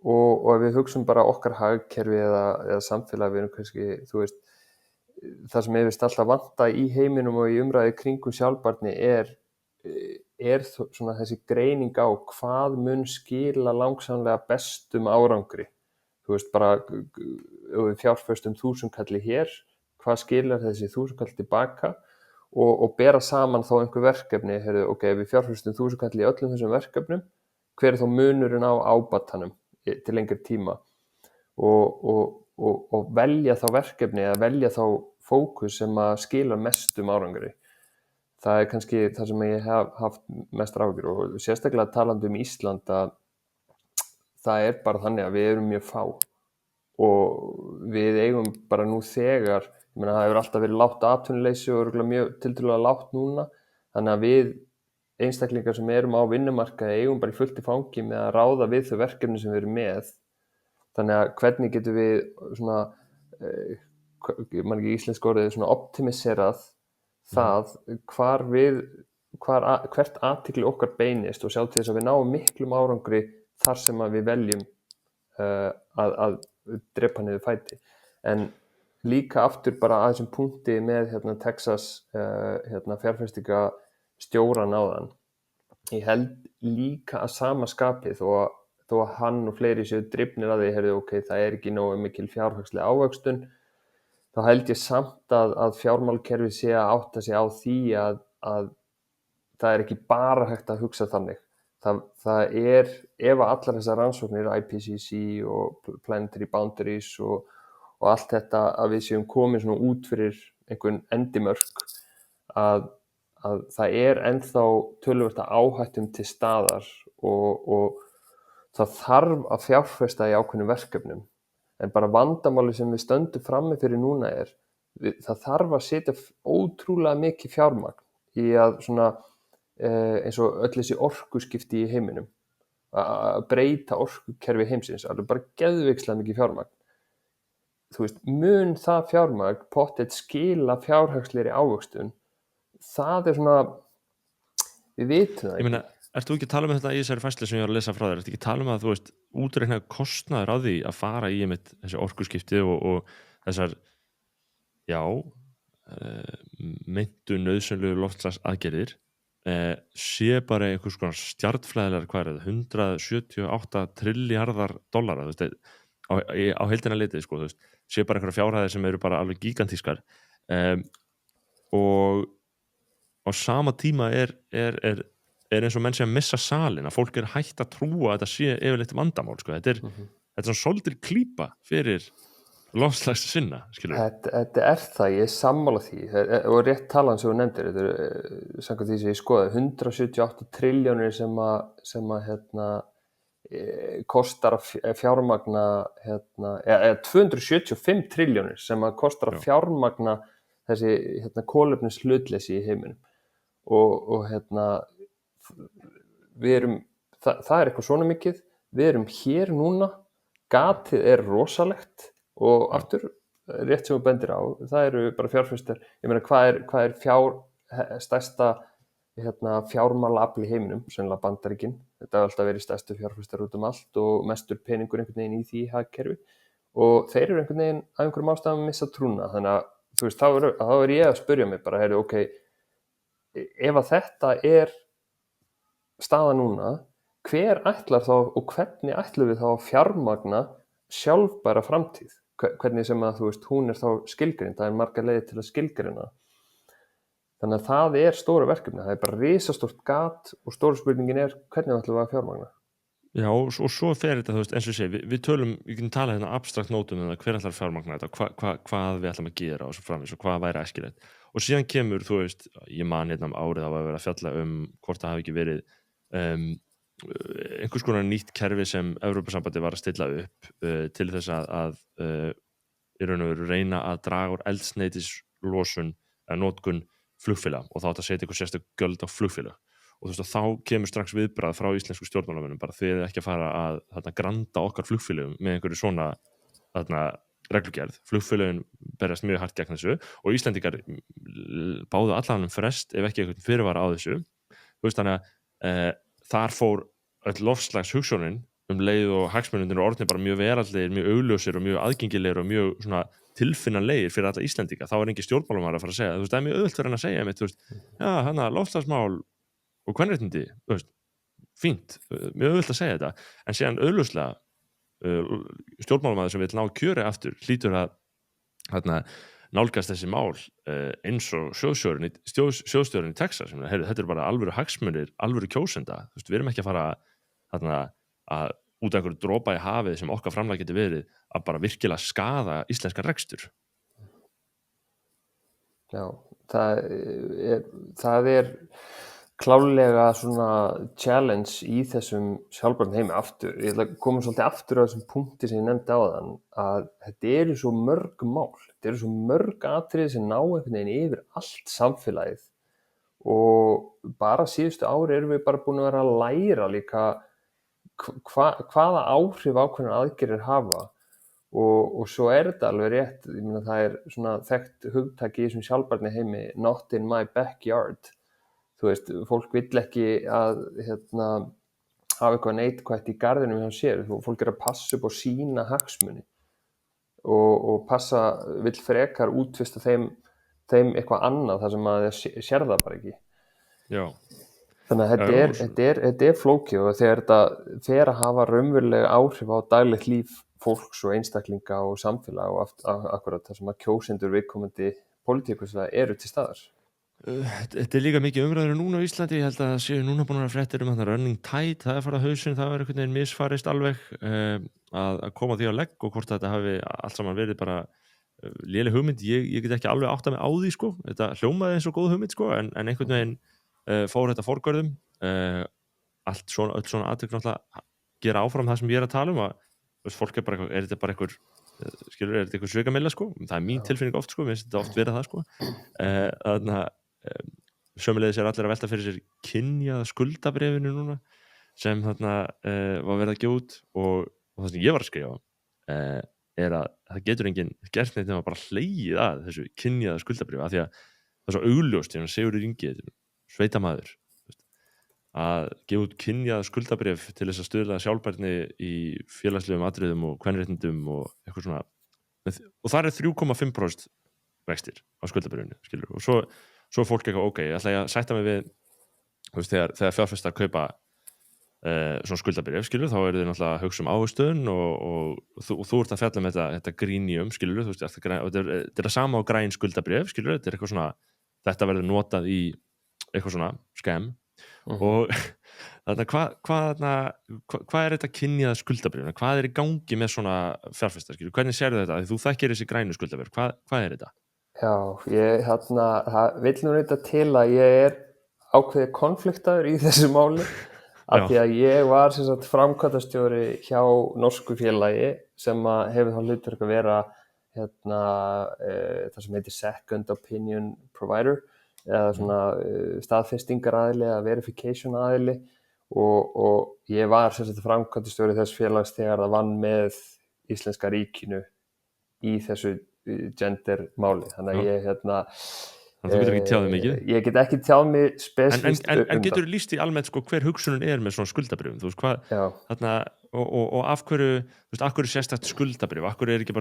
og ef við hugsum bara okkar hagkerfi eða samfélag, við erum kannski, þú veist, það sem ég veist alltaf vanta í heiminum og í umræði kringum sjálfbærni er svona þessi greining á hvað mun skila langsamlega bestum árangri. Þú veist, bara við fjárfestum 1000 kalli hér, hvað skilar þessi 1000 kalli tilbaka og bera saman þá einhver verkefni, ok, við fjárfestum 1000 kalli í öllum þessum verkefnum, hver er þá munurinn á ábatanum til lengri tíma og velja þá verkefni eða velja þá fókus sem að skila mestum árangri. Það er kannski það sem ég hef haft mest áhyggjur og sérstaklega talandi um Ísland að það er bara þannig að við erum mjög fá og við eigum bara nú þegar, ég meina það hefur alltaf verið lágt atvinnuleysi og örugglega mjög tiltölulega lágt núna, þannig að við einstaklingar sem erum á vinnumarkaði eigum bara í fullt í fangi með að ráða við þau verkefni sem við erum með, þannig að hvernig getum við svona, ég man ekki íslensku orðið, svona optimiserað það hvert athygli okkar beinist og sjá til þess að við náum miklum árangri þar sem að við veljum að drepa niður fæti. En líka aftur bara að þessum punkti með Texas fjárfestinga stjóran áðan. Ég held líka að sama skapi þó að hann og fleiri séu drifnir að því, ok, það er ekki nógu mikil fjárhagsleg ávöxtun, þá held ég samt að fjármálakerfið sé að átta sig á því að það er ekki bara hægt að hugsa þannig. Það er, ef að allar þessar rannsóknir, IPCC og Planetary Boundaries og allt þetta, að við séum komin svona út fyrir einhvern endimörk, að það er ennþá töluvert áhættum til staðar og það þarf að fjárfesta í ákveðnum verkefnum. En bara vandamáli sem við stöndum frammi fyrir núna það þarf að setja ótrúlega mikið fjármagn í að svona eins og öll þessi orkuskipti í heiminum, að breyta orkukerfi heimsins, alveg bara geðveikslega mikið fjármagn. Þú veist, mun það fjármagn pottet skila fjárhagslegri ávöxtun, það er svona, við vitum það ekki. Ég meina, ert þú ekki að tala um þetta í þessari færslu sem ég var að lesa frá þér, ert ekki að tala um að þú veist, útreikna kostnaður á því að fara í þessi orkuskipti og þessar, meintu nauðsynlegu loftslagsaðgerðir sé bara einhvers konar stjarnfræðilegar, hvað er það, 178 triljarðar dollara, þú veist, á heildina litið, sko, þú veist, sé bara einhverja fjárhæðir sem eru bara alveg gigantískar og á sama tíma er eins og menn sé að missa salin, að fólk er hætt að trúa að þetta sé yfirleitt vandamál, sko, þetta er svona svolítil klípa fyrir loftslags sinna, skilur við. Þetta er það, ég er sammála því og rétt talan sem þú nefndir, þetta er samkvæmt því sem ég skoði, 178 trilljónir sem að kostar að fjármagna eða 275 trilljónir sem að kostar að fjármagna þessi kolefnishlutleysi í heiminum og við erum það er eitthvað svona mikið, við erum hér núna, gatið er rosalegt og aftur, rétt sem þú bendir á, það eru bara fjárfestar, ég meina hvað er stærsta fjármálaafl í heiminum, sennilega Bandaríkin, þetta hafa alltaf verið stærstu fjárfestar út allt og mestur peningur einhvern veginn í því hagkerfi og þeir eru einhvern veginn af einhverjum ástæðum að missa trúna, þannig að þú veist, þá er ég að spyrja mig bara, heyrðu, ok, ef að þetta er staða núna, hver ætlar þá og hvernig ætlum við þá að fjármagna sjálfbæra framtíð, hvernig sem að þú veist, hún er þá skilgreind, það er margar leiðir til að skilgreina, þannig að það er stóra verkefni, það er bara risastórt gat og stóra spurningin er hvernig ætlum við að fjármagna. Já, og svo fer þetta, þú veist, eins og ég segi, við tölum, við getum talað hérna abstrakt nótum um það, hver ætlar að fjármagna þetta, hvað við ætlum að gera og svo framvegis og hvað væri æskilegt. Og síðan kemur, þú veist, ég man hérna árið þá að vera að fjalla hvort það hafi ekki verið einhvers konar nýtt kerfi sem Evrópusambandið var að stilla upp til þess að í raun og veru reyna að draga úr eldsneytislosun eða notkun flugfélaga og þá átti að setja eitthvað sérstök gjöld á flugfélag. Og þú veist, þá kemur strax viðbragð frá íslensku stjórnmálamönnum, bara þið ekki að fara að granda okkar flugfélögum með einhverju svona reglugerð. Flugfélögin berjast mjög hart gegn þessu og Íslendingar báðu allan frest ef ekki einhvern fyrirvara á þessu. Þú veist, þannig að þar fór öll loftslagshugsjónin leið og hagsmunirnir og orðnir bara mjög veraldlegir, mjög augljósir og mjög aðgengilegir og mjög svona tilfinnanlegir fyrir alla Íslendinga. Þá er engin stjórnmálamaður að fara að segja, þú veist, það er mjög auðvelt fyrir hann að segja einmitt, þú veist, já, loftslagsmál og kvenréttindi, þú veist, fínt, mjög auðvelt að segja þetta, en síðan auðljóslega stjórnmálamaður sem vill ná kjöri aftur hlýtur að nálgast þessi mál eins og sjóðstjórinn í Texas, þetta er bara alvöru hagsmunir, alvöru kjósenda, þú veist, við erum ekki að fara að út af einhverju dropa í hafið sem okkar framlag getur verið að bara virkilega skaða íslenska rekstur. Já, það er klárlega svona challenge í þessum sjálfbærni heimi aftur. Ég ætla að koma svolítið aftur á þessum punkti sem ég nefndi áðan að þetta eru svo mörg mál, þetta eru svo mörg atriði sem ná einhvern veginn yfir allt samfélagið og bara síðustu ári erum við bara búin að vera að læra líka hvaða áhrif ákveðnar aðgerðir hafa og svo er þetta alveg rétt, ég meina það er svona þekkt hugtak í þessum sjálfbærni heimi, not in my backyard. Þú veist, fólk vill ekki að hafa eitthvað neikvætt í garðinum hjá sér, fólk er að passa upp á sína hagsmuni og vill frekar útvista þeim eitthvað annað þar sem að þeir sér það bara ekki. Já. Þannig að þetta er flókið og þegar þetta fer að hafa raunverulega áhrif á daglegt líf fólks og einstaklinga og samfélag og akkurat það sem að kjósendur viðkomandi pólitíkuslega eru til staðar. Þetta er líka mikið umræður núna á Íslandi, ég held að það séu núna búin að fréttir að running tide, það er farið að hausinn, það er einhvern veginn misfarist alveg að koma því á legg og hvort þetta hafi allt saman verið bara léleg hugmynd, ég get ekki alveg áttað mig á því sko, þetta hljómaði eins og góð hugmynd sko, en einhvern veginn fór þetta forgörðum, öll svona atvik náttúrulega gera áfram það sem ég er að tala að fólk er þetta bara einhver skilur, er þetta einhver svikamilla sko, það er mín tilfinning oft sko, mér finnst þetta oft vera það sko, þannig að sömuleiðis er allir að velta fyrir sér kynjaða skuldabréfinu núna sem var verið að gefa út og það sem ég var að skrifa er að það getur enginn gert neitt nema bara hlegið að þessu kynjaða skuldabréfi af því að það er svo augljóst Sigurður Ingi, sveitamaður að gefa út kynjaða skuldabréf til þess að stuðla sjálfbærni í félagslegum atriðum og kvenréttindum og eitthvað svona og það er 3,5% vextir á skuldabréfinu skilur og svo er fólk eitthvað ég ætla að sætta mig við þegar fjárfestar kaupa svona skuldabréf skilur þá eru þið náttúrulega að hugsa ávöxtun og þú ert að fjalla með þetta grínium skilur þú veist þetta er það sama á græn skuldabréf skilur þetta er eitthvað svona þetta verður notað í eitthvað svona skem og þannig hvað er þetta kynjaða skuldabréf hvað er í gangi með svona fjárfestar skilur hvernig sérðu þetta þú þekkir þessi grænu skuldabréf hvað er þetta? Já, það vill nú þetta til að ég er ákveðið konfliktaður í þessu máli af því að ég var sem sagt framkvæmdastjóri hjá norsku félagi sem að hefur þá hlutverk að vera það sem heitir second opinion provider eða svona staðfestingaraðili eða verification aðili og ég var sem sagt framkvæmdastjóri þess félags þegar það vann með íslenska ríkinu í þessu gender máli, þannig að ég Þannig að þú getur ekki tjáð þig mikið. Ég get ekki tjáð mig spesifískt En getur lýst í almennt sko hver hugsunin með svona skuldabrifum, þú veist hvað þarna, og af hverju, þú veist, af hverju sérstakt skuldabrif, af hverju er ekki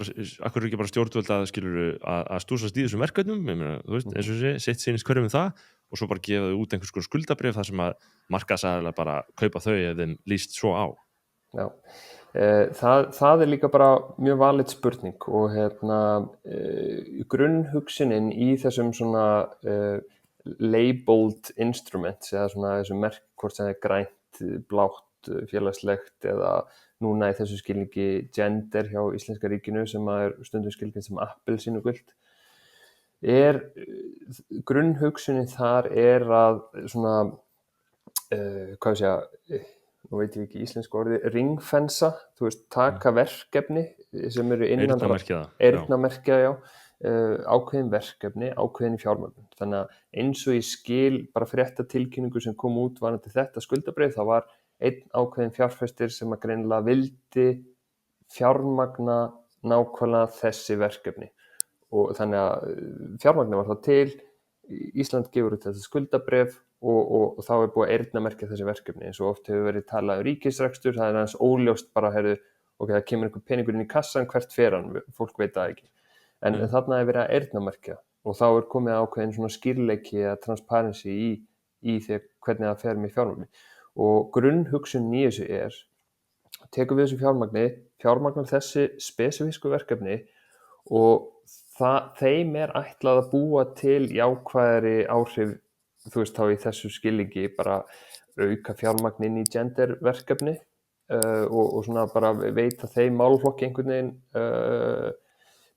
bara stjórnvöld að skilurðu að stúsast í þessum verkefnum, ég meina, þú veist, eins og sé, sitt sýnist hverjum það, og svo bara gefa þau út einhvers konar skuldabrif þar sem að markaðsaðilar bara kaupa þau ef þeim lýst svo á. Já. Það er líka bara mjög valid spurning og grunnhugsunin í þessum svona labeled instruments eða svona þessum merk, hvort sem það er grænt, blátt, félagslegt eða núna í þessu skilningi gender hjá Íslenska ríkinu sem er stundum skilgreint sem appelsínugult, grunnhugsunin þar er að svona hvað ég segja, nú veit ég ekki íslensku orði, ringfensa, þú veist, taka verkefni sem eru innan eyrnamerkja, ákveðin verkefni, ákveðin fjármögnun. Þannig að eins og ég skil bara fréttatilkynningu sem kom út varðandi þetta skuldabréf, það var einn ákveðin fjárfestir sem að greinilega vildi fjármagna nákvæmlega þessi verkefni. Og þannig að fjármagna var þá til, Ísland gefur út þetta skuldabréf og þá er búið að eyrnamerkja þessi verkefni, eins og oft hefur verið talað um ríkisrekstur, það er aðeins óljóst bara, ok, það kemur einhver peningur inn í kassan, hvert fer hann, fólk veit það ekki. En þarna er verið að eyrnamerkja og þá er komið ákveðin svona skýrleiki eða transparency í því hvernig það fer með fjármagni. Og grunnhugsunin í þessu tekum við þessu fjármagnar þessi spesifísku verkefni og þeim er ætlað að búa til jákvæðari áhrif, þú veist, þá í þessu skilningi bara auka fjármagn inn í gender verkefni og svona bara veita þeim málaflokki einhvern veginn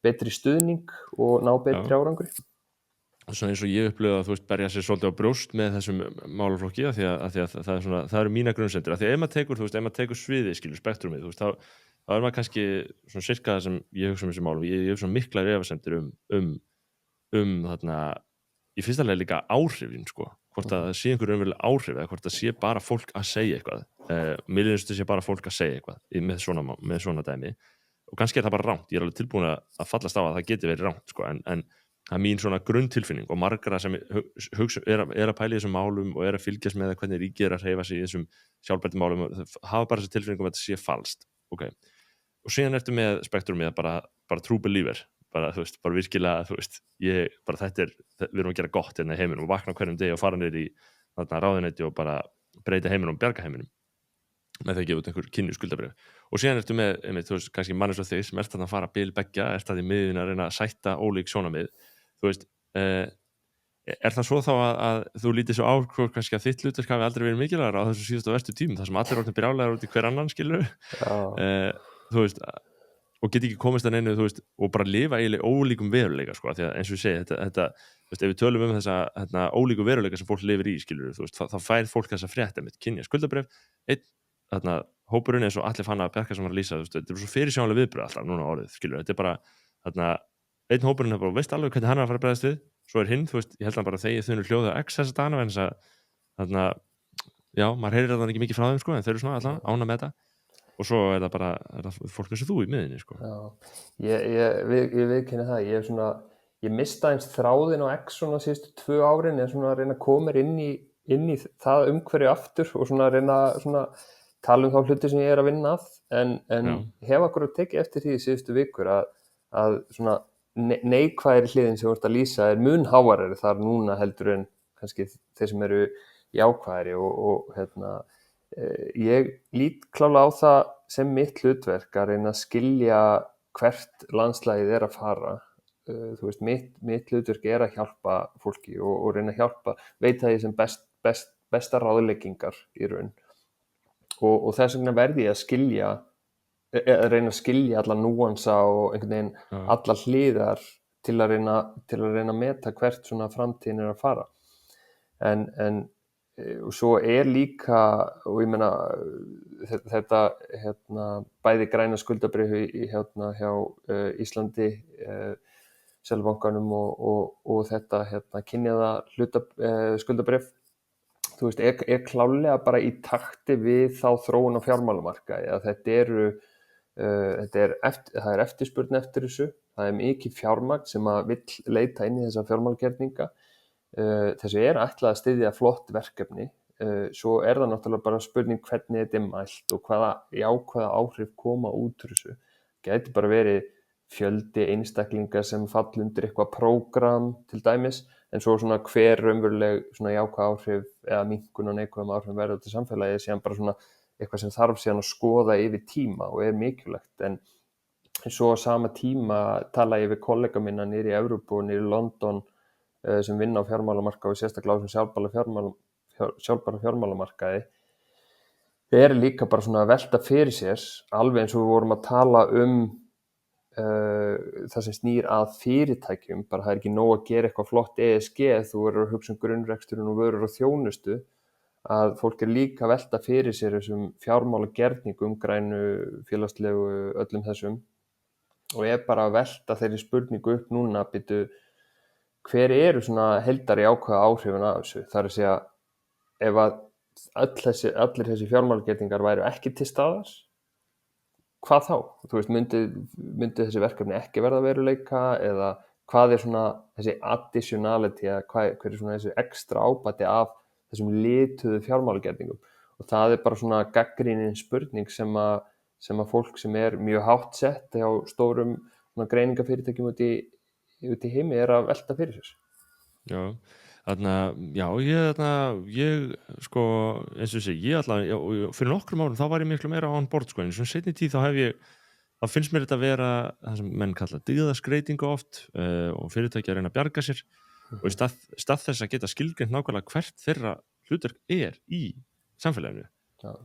betri stuðning og ná betri árangri. Svona eins og ég upplifði að þú veist berja sér svolítið á brjóst með þessum málaflokki af því að það er svona, það eru mína grunnsendur, af því að ef maður tekur sviðið, skilur, spektrumið, þú veist, þá er maður kannski svona sirka það sem ég hugsa þessi málum, ég hef svona miklar efasemdir þarna í fyrsta lega líka áhrifin, sko, hvort að það sé einhver raunveruleg áhrif eða hvort það sé bara fólk að segja eitthvað, mér finnst það sé bara fólk að segja eitthvað með svona dæmi og kannski er það bara rangt, ég er alveg tilbúin að fallast á að það geti verið rangt, sko, en það er mín svona grunntilfinning og margra sem er að pæla í þessum málum og er að fylgjast með hvernig ríkið er að hreyfa sig í þessum sjálfbærtum málum, hafa bara þessi tilfinning að þetta sé falskt, ok, og síðan ertu með spektrumið bara true believer, bara, þú veist, bara virkilega, þú veist, við erum að gera gott hérna í heiminum og vakna hverjum degi og fara niður í þarna ráðuneyti og bara breyta heiminum og bjarga heiminum með það að gefa út einhver kynju skuldabréf og síðan ertu með, þú veist, kannski mannins og þig sem ert þarna að fara bil beggja, ert þarna í miðjunni að reyna að sætta ólík sjónarmið, þú veist, er það svo þá að þú lítið svo á kannski að þitt hlutverk hafi aldrei verið mikilvægara á þessu síðustu og verstu tímum, þar sem allir orðnir brjálæðir út í hver annan, skilur þú veist, og get ekki komist að neinu, þú veist, og bara lifa eiginlega ólíkum veruleika, sko, því að eins og ég segi þetta, þú veist, ef við tölum þessa ólíku veruleika sem fólk lifir í, skilur, þú veist, þá fær fólk þessa frétt með kynja skuldabréf, þarna hópurinn eins og allir fann að Bjarka sem var að lýsa, þú veist, þetta er svo fyrirsjáanlega viðbröð alltaf núna orðið, skilur, þetta er bara þarna, einn hópurinn er bara, veist alveg hvernig hann er að fara að bregðast við, svo er hinn, þú veist, ég held að bara þegi þunur hljóðu á X þessa dagana, en þess að þarna, já, maður heyrir þarna ekki mikið frá þeim, sko, en þeir eru svona alltaf ána með þetta og svo er það fólk eins og þú í miðinni, sko. Já, ég viðurkenni það, ég mista eins þráðin á X svona síðustu 2 árin en svona að reyna að koma inn í það umhverju aftur og svona að reyna svona tala þá hluti sem ég er að vinna að en hef akkur að tekið eftir því í síðustu vikur að svona neikvæðri hliðin sem þú ert að lýsa er mun háarari þar núna heldur en kannski þeir sem eru jákvæðari og ég lít klálega á það sem mitt hlutverk að reyna að skilja hvert landslagið er að fara, þú veist, mitt hlutverk er að hjálpa fólki og reyna að hjálpa, veita því sem besta ráðleggingar í raun og þess vegna verði ég að reyna að skilja alla núansa og einhvern veginn alla hliðar til að reyna að meta hvert svona framtíðin er að fara en og svo er líka og ég meina þetta bæði græna skuldabréf hjá Íslandi Seðlabankanum og þetta kynjaða skuldabréf þú veist, er klálega bara í takti við þá þróun á fjármálamarkaði að þetta eru það er eftirspurn eftir þessu, það er mikið fjármagn sem að vill leita inn í þessa fjármálagerninga. Þessu er ætlað að styðja flott verkefni, svo er það náttúrulega bara spurning hvernig þetta er mælt og hvaða jákvæða áhrif koma út úr þessu. Gæti bara verið fjöldi einstaklinga sem fall undir eitthvað prógram til dæmis, en svo svona hver raunveruleg svona jákvæð áhrif eða minnkun og neikvæðum áhrifum verður til samfélagið síðan bara svona eitthvað sem þarf síðan að skoða yfir tíma og er mikilvægt. En svo á sama tíma tala ég við kollega minna niður í Evrópu og niður í London sem vinna á fjármálamarkaði og sérstaklega á þessum sjálfbæra fjármálamarkaði. Þeir eru líka bara svona að velta fyrir sér, alveg eins og við vorum að tala það sem snýr að fyrirtækjum, bara það er ekki nóg að gera eitthvað flott ESG, þú verður að hugsa grunnreksturinn og vörur og þjónustu, að fólk er líka að velta fyrir sér þessum fjármálagerningum, grænu, félagslegu, öllum þessum, og er bara að velta þeirri spurningu upp núna, hver eru svona heildari jákvæða áhrifin af þessu? Það er að segja, ef að allir þessi fjármálagerningar væru ekki til staðar, hvað þá? Þú veist, myndi þessi verkefni ekki verða veruleika, eða hvað er svona þessi additionality, eða hver er svona þessi ekstra ábati af þessum lituðu fjármálagerningum? Og það er bara svona gagnrýnin spurning sem að fólk sem er mjög hátt sett hjá stórum greiningafyrirtækjum út í heimi er að velta fyrir sér. Já, ég sko, eins og ég fyrir nokkrum árum þá var ég miklu meira on board sko, en svona seinni tíð þá finnst mér þetta að vera það sem menn kalla dyggðaskreitingu oft og fyrirtæki að reyna að bjarga sér og í stað þess að geta skilgreint nákvæmlega hvert þeirra hlutverk er í samfélaginu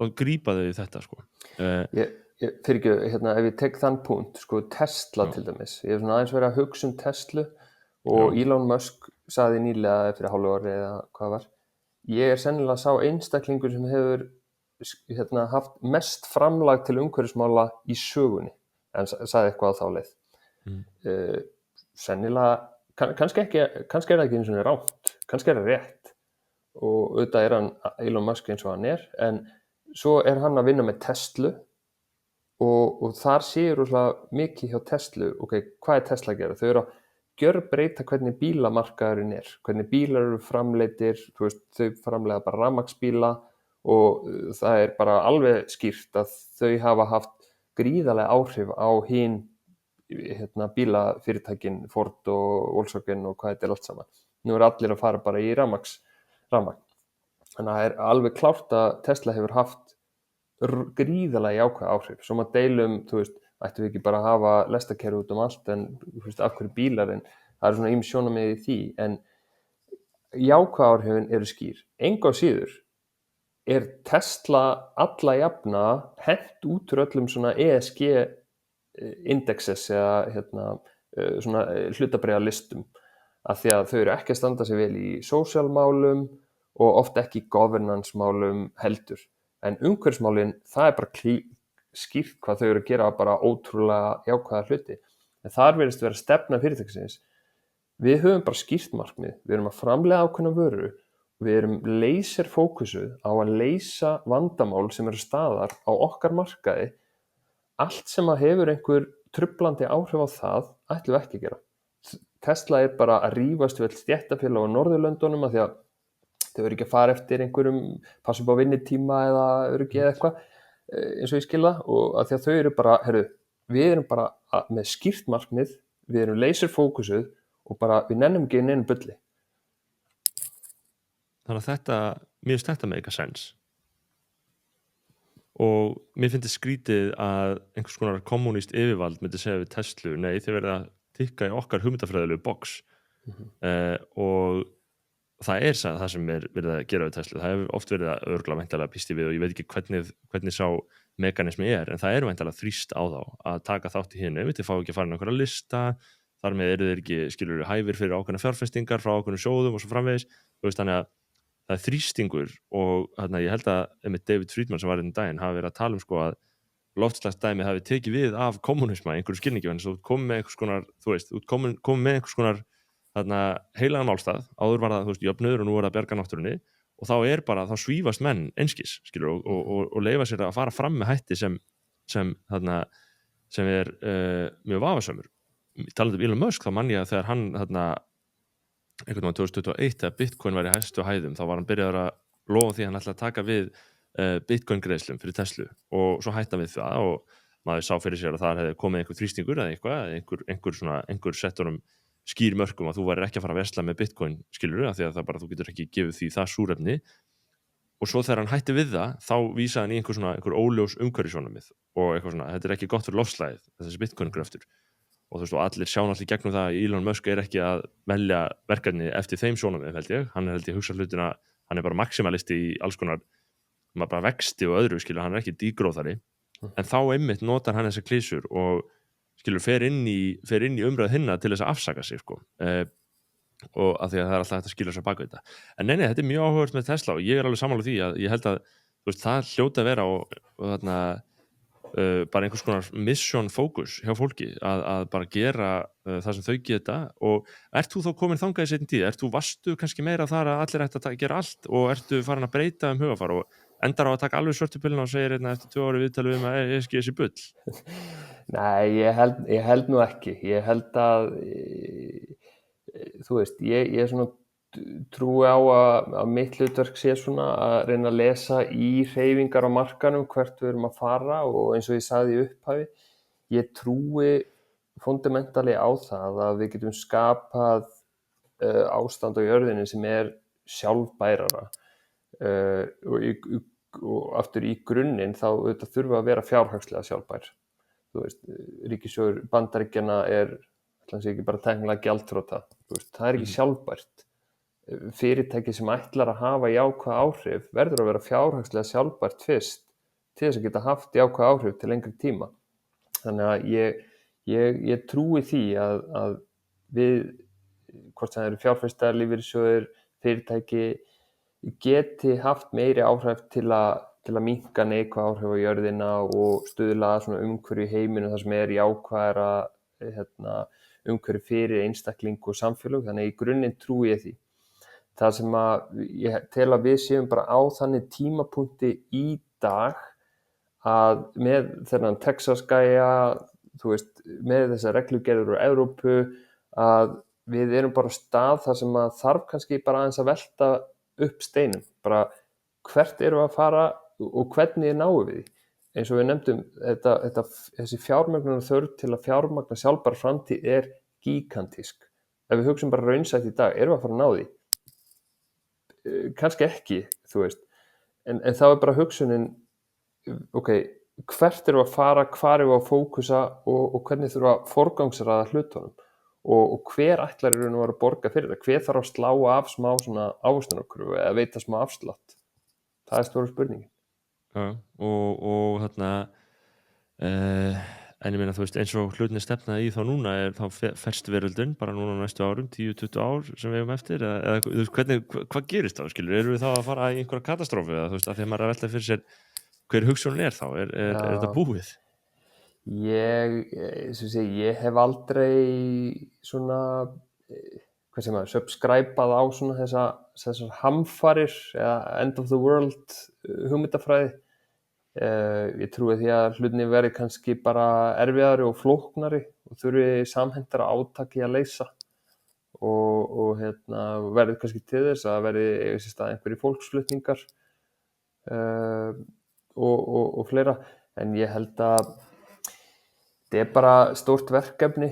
og grípa þau í þetta sko. Fyrir ekki, ef ég tek þann punkt, sko, Tesla til dæmis, ég hef svona aðeins verið að hugsa Tesla og Elon Musk sagði nýlega fyrir hálfu ári eða hvað var, ég sennilega sá einstaklingur sem hefur haft mest framlag til umhverfismála í sögunni, en sagði eitthvað á þá leið. Sennilega, kannski er það ekki eins og rátt, kannski er það rétt og auðvitað er hann Elon Musk eins og hann er, en svo er hann að vinna með Tesla og þar séu rosalega mikið hjá Tesla, hvað er Tesla að gera? Þau eru að gjörbreyta hvernig bílamarkaðurinn er, hvernig bílar eru framleiddir, þú veist, þau framleiða bara rafmagnsbíla og það er bara alveg skýrt að þau hafa haft gríðarlega áhrif á hin bílafyrirtækin Ford og Volkswagen og hvað þetta er allt saman. Nú er allir að fara bara í rafmagn. Þannig að það er alveg klárt að Tesla hefur haft gríðarlega jákvæð áhrif. Svo maður deilum, þú veist, ættum við ekki bara að hafa lestarkerfi út allt, en þú veist, af hverju bílarinn, það er svona ýmis sjónarmið í því, en jákvæð áhrifin eru skýr. Engu á síður er Tesla alla jafna hent út úr öllum svona ESG indexes eða svona hlutabréfalistum, af því að þau eru ekki að standa sig vel í sósíalmálum og oft ekki governance málum heldur. En umhverfismálin, það er bara skýrt hvað þau eru að gera, bara ótrúlega jákvæða hluti. En þar virðist vera stefna fyrirtækisins. Við höfum bara skýrt markmið, við erum að framleiða ákveðna vöru, við erum laserfókusuð á að leysa vandamál sem eru staðar á okkar markaði. Allt sem að hefur einhver truflandi áhrif á það, ætlum við ekki að gera. Tesla er bara að rífast við stéttarfélag á Norðurlöndunum af því að þau eru ekki að fara eftir einhverjum, passa upp á vinnutíma eða öryggi eða eitthvað, eins og ég skil það, og að því að þau eru bara, við erum bara með skýrt markmið, við erum laserfókusuð og bara við nennum ekki inn bulli. Þannig að mér finnst þetta make a sense. Og mér finnst skrítið að einhvers konar kommunist yfirvald myndi segja við Tesla, nei, þið verða að tikka í okkar hugmyndafræðilegu box. Og það er það sem er verið að gera við Tesla. Það hefur oft verið að örgla væntanlega písti við og ég veit ekki hvernig sá mekanismi er, en það væntanlega þrýst á þá að taka þátt í hinu. Þið fá ekki að fara inn á einhverja lista, þar með eru þeir ekki, skilur, hæfir fyrir ákveðna fjárfestingar frá ákveðnum sjóðum og svo framvegis. Þú veist, þannig að það er þrýstingur og ég held að David Friedman sem var einn daginn hafi verið að tala sko að loftslagsdæmið hafi tekið við af kommunisma í einhverju skilningi, en svo komið með einhvers konar, þú veist, komið með einhvers konar heilagan málstað, áður var það, þú veist, jöfnuður og nú er það bjarga náttúrunni og þá svífast menn einskis, skilur, og leyfa sér að fara fram með hætti sem sem mjög vafasamur. Talandi Elon Musk, þá man ég að þegar hann einhvern veginn 2021 þegar Bitcoin var í hæstu hæðum, þá var hann byrjaður að lofa því að hann ætlaði að taka við Bitcoin greiðslum fyrir Tesla og svo hætti hann við það og maður sá fyrir sér að það hefði komið einhver þrýstingur eða eitthvað, einhver sett honum skýr mörkum að þú værir ekki að fara að versla með Bitcoin, skilurðu, af því að það bara þú getur ekki gefið því það súrefni og svo þegar hann hætti við það, þá vísaði hann í einhver óljós umhverfissjónarmið og eitthvað svona, þetta ekki gott fyrir loftslagið, þessi Bitcoin-gröftur og þú veist, og allir sjá náttúrulega gegnum það að Elon Musk ekki að velja verkefni eftir þeim sjónarmið, held ég, hann held ég hugsa hlutina, hann bara maximalisti í alls konar, maður bara vexti og öðru, skilur, hann ekki dígróðari, en þá einmitt notar hann þessar klísur og skilur, fer inn í umræð hinna til þess að afsaka sig, sko, og að því að það alltaf hægt að skilja sér bak við þetta. En nei, þetta mjög áhugavert með Tesla og ég alveg sammála því að ég held að, þú veist, það hljóta að vera og þarna, bara einhvers konar mission focus hjá fólki að bara gera það sem þau geta og ert þú þá komin þangað í seinni tíð, varstu kannski meira þar að allir ætti að gera allt og ertu farin að breyta hugafar og endar á að taka alveg svörtu pilluna og segir eftir 2 ári viðtalið að ég skil þessi bull? Nei, ég held nú ekki. Ég held að þú veist, ég svona trúi á að mitt hlutverk sé svona að reyna að lesa í hreyfingar á markanum hvert við erum að fara og eins og ég sagði í upphafi, ég trúi fundamentally á það að við getum skapað ástand á jörðinni sem sjálfbærara og aftur í grunninn þá þurfa að vera fjárhagslega sjálfbær. Þú veist, ríkissjóður Bandaríkjanna ætli ekki bara tæknilega gjaldþrota. Þú veist, það ekki sjálfbært. Fyrirtæki sem ætlar að hafa jákvæð áhrif verður að vera fjárhagslega sjálfbært fyrst til þess að geta haft jákvæð áhrif til lengri tíma. Þannig að ég trúi því að við, hvort það eru fjárfestar, lífeyrissjóðir, fyrirtæki, geti haft meiri áhrif til að minnka neikvæð áhrif á jörðina og stuðla að svona umhverfi í heiminum þar sem jákvæðara umhverfi fyrir einstakling og samfélög, þannig í grunninn trúi ég því. Það sem ég tel að við séum bara á þannig tímapunkti í dag að með þennan Texas-gæja, þú veist, með þessar reglugerðir úr Evrópu, að við erum bara á stað þar sem að þarf kannski bara aðeins að velta upp steinum, bara hvert erum við að fara og hvernig náum við því. Eins og við nefndum, þessi fjármögnunar þörf til að fjármagna sjálfbæra framtíð gigantísk. Ef við hugsum bara raunsætt í dag, erum við að fara að ná því? Kannski ekki, þú veist. En þá bara hugsunin, ok, hvert erum við að fara, hvar erum við að fókusa og hvernig þurfum að forgangsraða hlutunum og hver ætlar eru að borga fyrir það? Hver þarf að slá af smá svona ávöxtunarkröfu eða veita smá afslátt? Það stóra spurningin. Já, og þarna en ég meina, þú veist, eins og hlutinni stefnaði í þá núna þá ferst veröldin bara núna næstu árum, 10-20 ár sem við hefum eftir eða þú veist, hvað gerist þá, skilur, erum við þá að fara í einhverja katastrófu eða þú veist, af því að maður er að velta fyrir sér hver hugsunin þá, er þetta búið? Ég hef aldrei svona hvað sem subscribað á svona þessar hamfarir eða end of the world hugmyndafræði. Ég trúi því að hlutinni verði kannski bara erfiðari og flóknari og þurfi samhentara átaki að leysa og verði kannski til þess að verði einhverjir fólksflutningar og fleira, en ég held að þetta bara stórt verkefni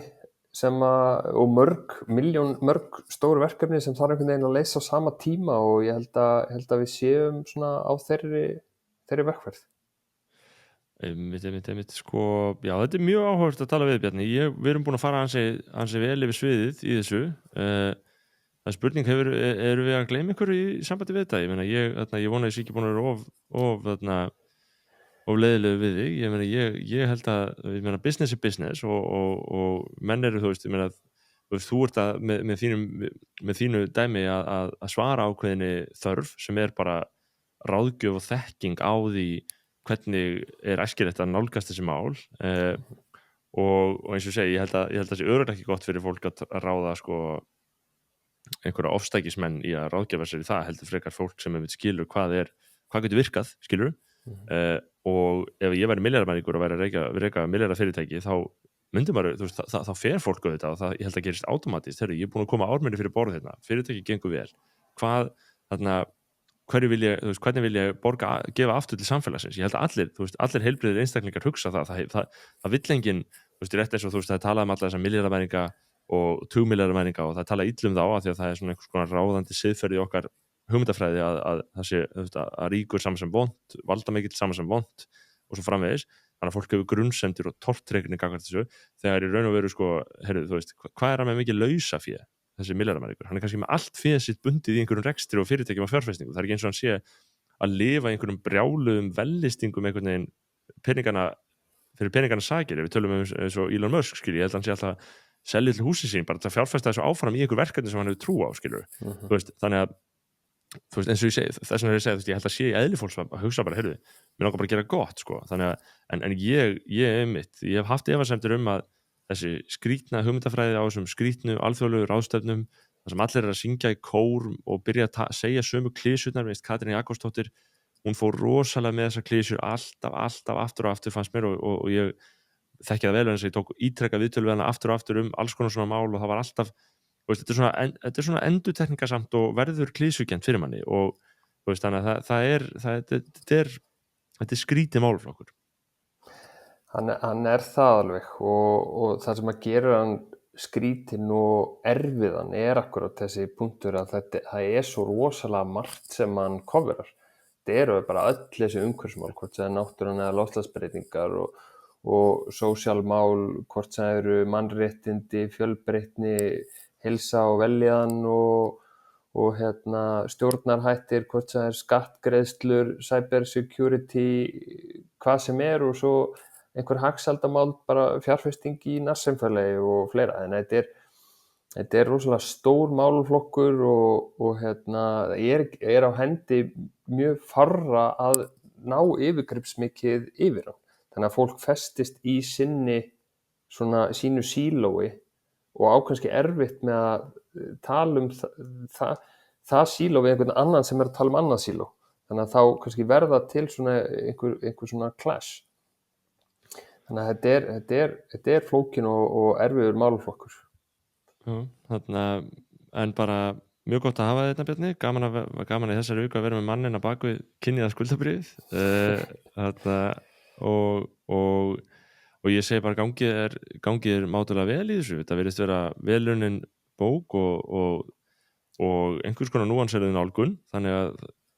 og mörg stór verkefni sem þarf einhvern veginn að leysa á sama tíma og ég held að við séum svona á þeirri vegferð. Einmitt, sko, já, þetta er mjög áhugavert að tala við, Bjarni. Við erum búin að fara ansi vel yfir sviðið í þessu. Það er spurning, erum við að gleyma einhverju í sambandi við þetta? Ég meina, ég vona að ég sé ekki búin að vera of leiðilegu við þig. Ég meina, ég held að business er business og menn eru, þú veist, ég meina, þú ert með þínu dæmi að svara ákveðinni þörf sem er bara ráðgjöf og þekking á því hvernig er æskilegt að nálgast þessi mál og eins og segi, ég held að það sé örugglega ekki gott fyrir fólk að ráða sko einhverja ofstækismenn í að ráðgefa sér í það, heldur frekar fólk sem skilur hvað getur virkað, skilur og ef ég væri milljarðarmæringur og væri að reka milljarðarfyrirtæki þá myndi maður, þú veist, þá fer fólk auðvitað og það, ég held að gerist automatist, ég er búin að koma ármenni fyrir borð hérna, fyrirtæki gengur vel, hvað, þarna, hvernig vil ég gefa aftur til samfélagsins, ég held að allir, þú veist, allir heilbrigðir einstaklingar hugsa það vill enginn, þú veist, rétt eins og þú veist, það er talað um alla þessa milljarðarmæringa og 2 milljarðarmæringa og það er talað illa um þá af því að það er svona einhvers konar ráðandi siðferði í okkar hugmyndafræði að það sé, þú veist, að ríkur saman sem vont, valdamikill saman sem vont og svo framvegis, þannig að fólk hefur grunnsemdir og tortryggni gagnvart þessu, þegar í raun og veru sko, heyrðu, þú veist, hvað er hann með mikið lausafé, þessi milljarðarmæringur, hann er kannski með allt féð sitt bundið í einhverjum rekstri og fyrirtækjum og fjárfestingu, það er ekki eins og hann sé að lifa í einhverjum brjáluðum vellistingum einhvern veginn fyrir peningana sakir, ef við tölum eins og Elon Musk, skilji, ég held að hann sé alltaf selja til húsin sín, bara að fjárfesta þessu áfram í einhver verkefni sem hann hefur trú á, skilur þú veist, þannig að þú veist, eins og ég segi, þess vegna ég held að sé í eðli fólks að hugsa bara, heyrðu, mér langar bara að gera gott, sko, þannig að, en ég hef haft efasemdir að þessi skrýtna hugmyndafræði á þessum skrýtnu alþjóðlegu ráðstefnum, þar sem allir að syngja í kór og byrja að segja sömu klísurnar, veist, Katrín Jakobsdóttir, hún fór rosalega með þessar klísur alltaf aftur og aftur fannst mér og ég þekki það vel eins og ég tók ítrekka viðtöl við hana aftur og aftur alls konar svona mál og það var alltaf, veist, þetta er svona endurtekningasamt og verður klísugjarnt fyrir manni og veist, þannig að þetta er skrítið málflokkur. Hann er það alveg og það sem að gera hann skrítinn og erfiðan er akkurat þessi punktur að það er svo rosalega margt sem hann coverar. Þetta eru bara öll þessi umhverfismál, hvort sem er náttúran eða loftslagsbreytingar og sósíalmál, hvort sem eru mannréttindi, fjölbreytni, heilsa og velíðan og stjórnarhættir, hvort sem er skattgreiðslur, cyber security, hvað sem er og svo einhver hagsældamál, bara fjárfesting í nærsamfélagi og fleira. En þetta er rosalega stór málaflokkur og er á hendi mjög fárra að ná yfirgripsmikið yfir hann. Þannig að fólk festist í sínu sílói og á kannski erfitt með að tala um það síló við einhvern annan sem er að tala um annað síló. Þannig að þá kannski verða til svona einhver svona clash. Þannig að þetta er flókin og erfiður málaflokkur. En bara mjög gott að hafa þetta, Bjarni, gaman í þessari viku að vera með mannin að bak við kynniða skuldabréfið og ég segi bara gangið er mátulega vel í þessu, þetta virðist vera velunnin bók og einhvers konar núansverðin nálgun, þannig að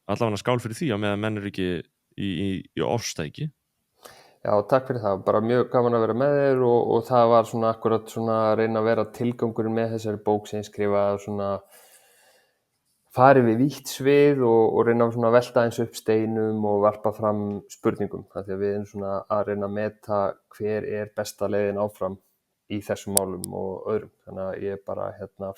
allavega skál fyrir því á meðan menn er ekki í ofstæki. Já, takk fyrir það, bara mjög gaman að vera með þér og það var svona akkurat svona að reyna að vera tilgangurinn með þessari bók sem ég skrifaði svona farið við vítt svið og reyna svona að velta eins upp steinum og varpa fram spurningum, af því að við erum svona að reyna að meta hver er besta leiðin áfram í þessum málum og öðrum, þannig að ég bara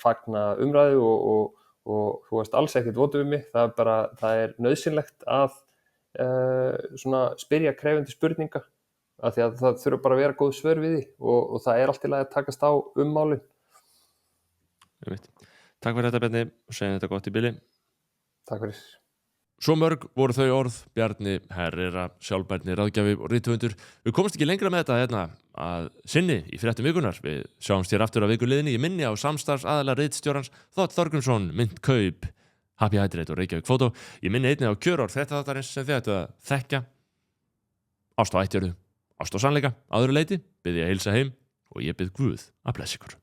fagna umræðu og þú veist alls ekkert votu við mig, það er nauðsynlegt að svona spyrja krefjandi spurninga af því að það þurfa bara að vera góð svör við því og það er allt í lagi að takast á málin. Takk fyrir þetta, Bjarni, og segjum þetta gott í bili. Takk fyrir. Svo mörg voru þau orð, Bjarni Herrera, sjálfbærni, ráðgjafi og rithöfundur. Við komumst ekki lengra með þetta að sinni í fréttum vikunar. Við sjáumst hér aftur á vikuliðinni. Ég minni á samstarfsaðila ritstjórans Þótt Þorgrímsson, Mynd Kaup, Happy Hydrate og Reykjavík Fótó. Ég minni einnig á kjörorð fréttaþáttarins sem þið ættu að þekkja. Ást á ættjörðu, ást á sannleika, að öðru leyti bið ég að heilsa heim og ég bið Guð að blessa ykkur.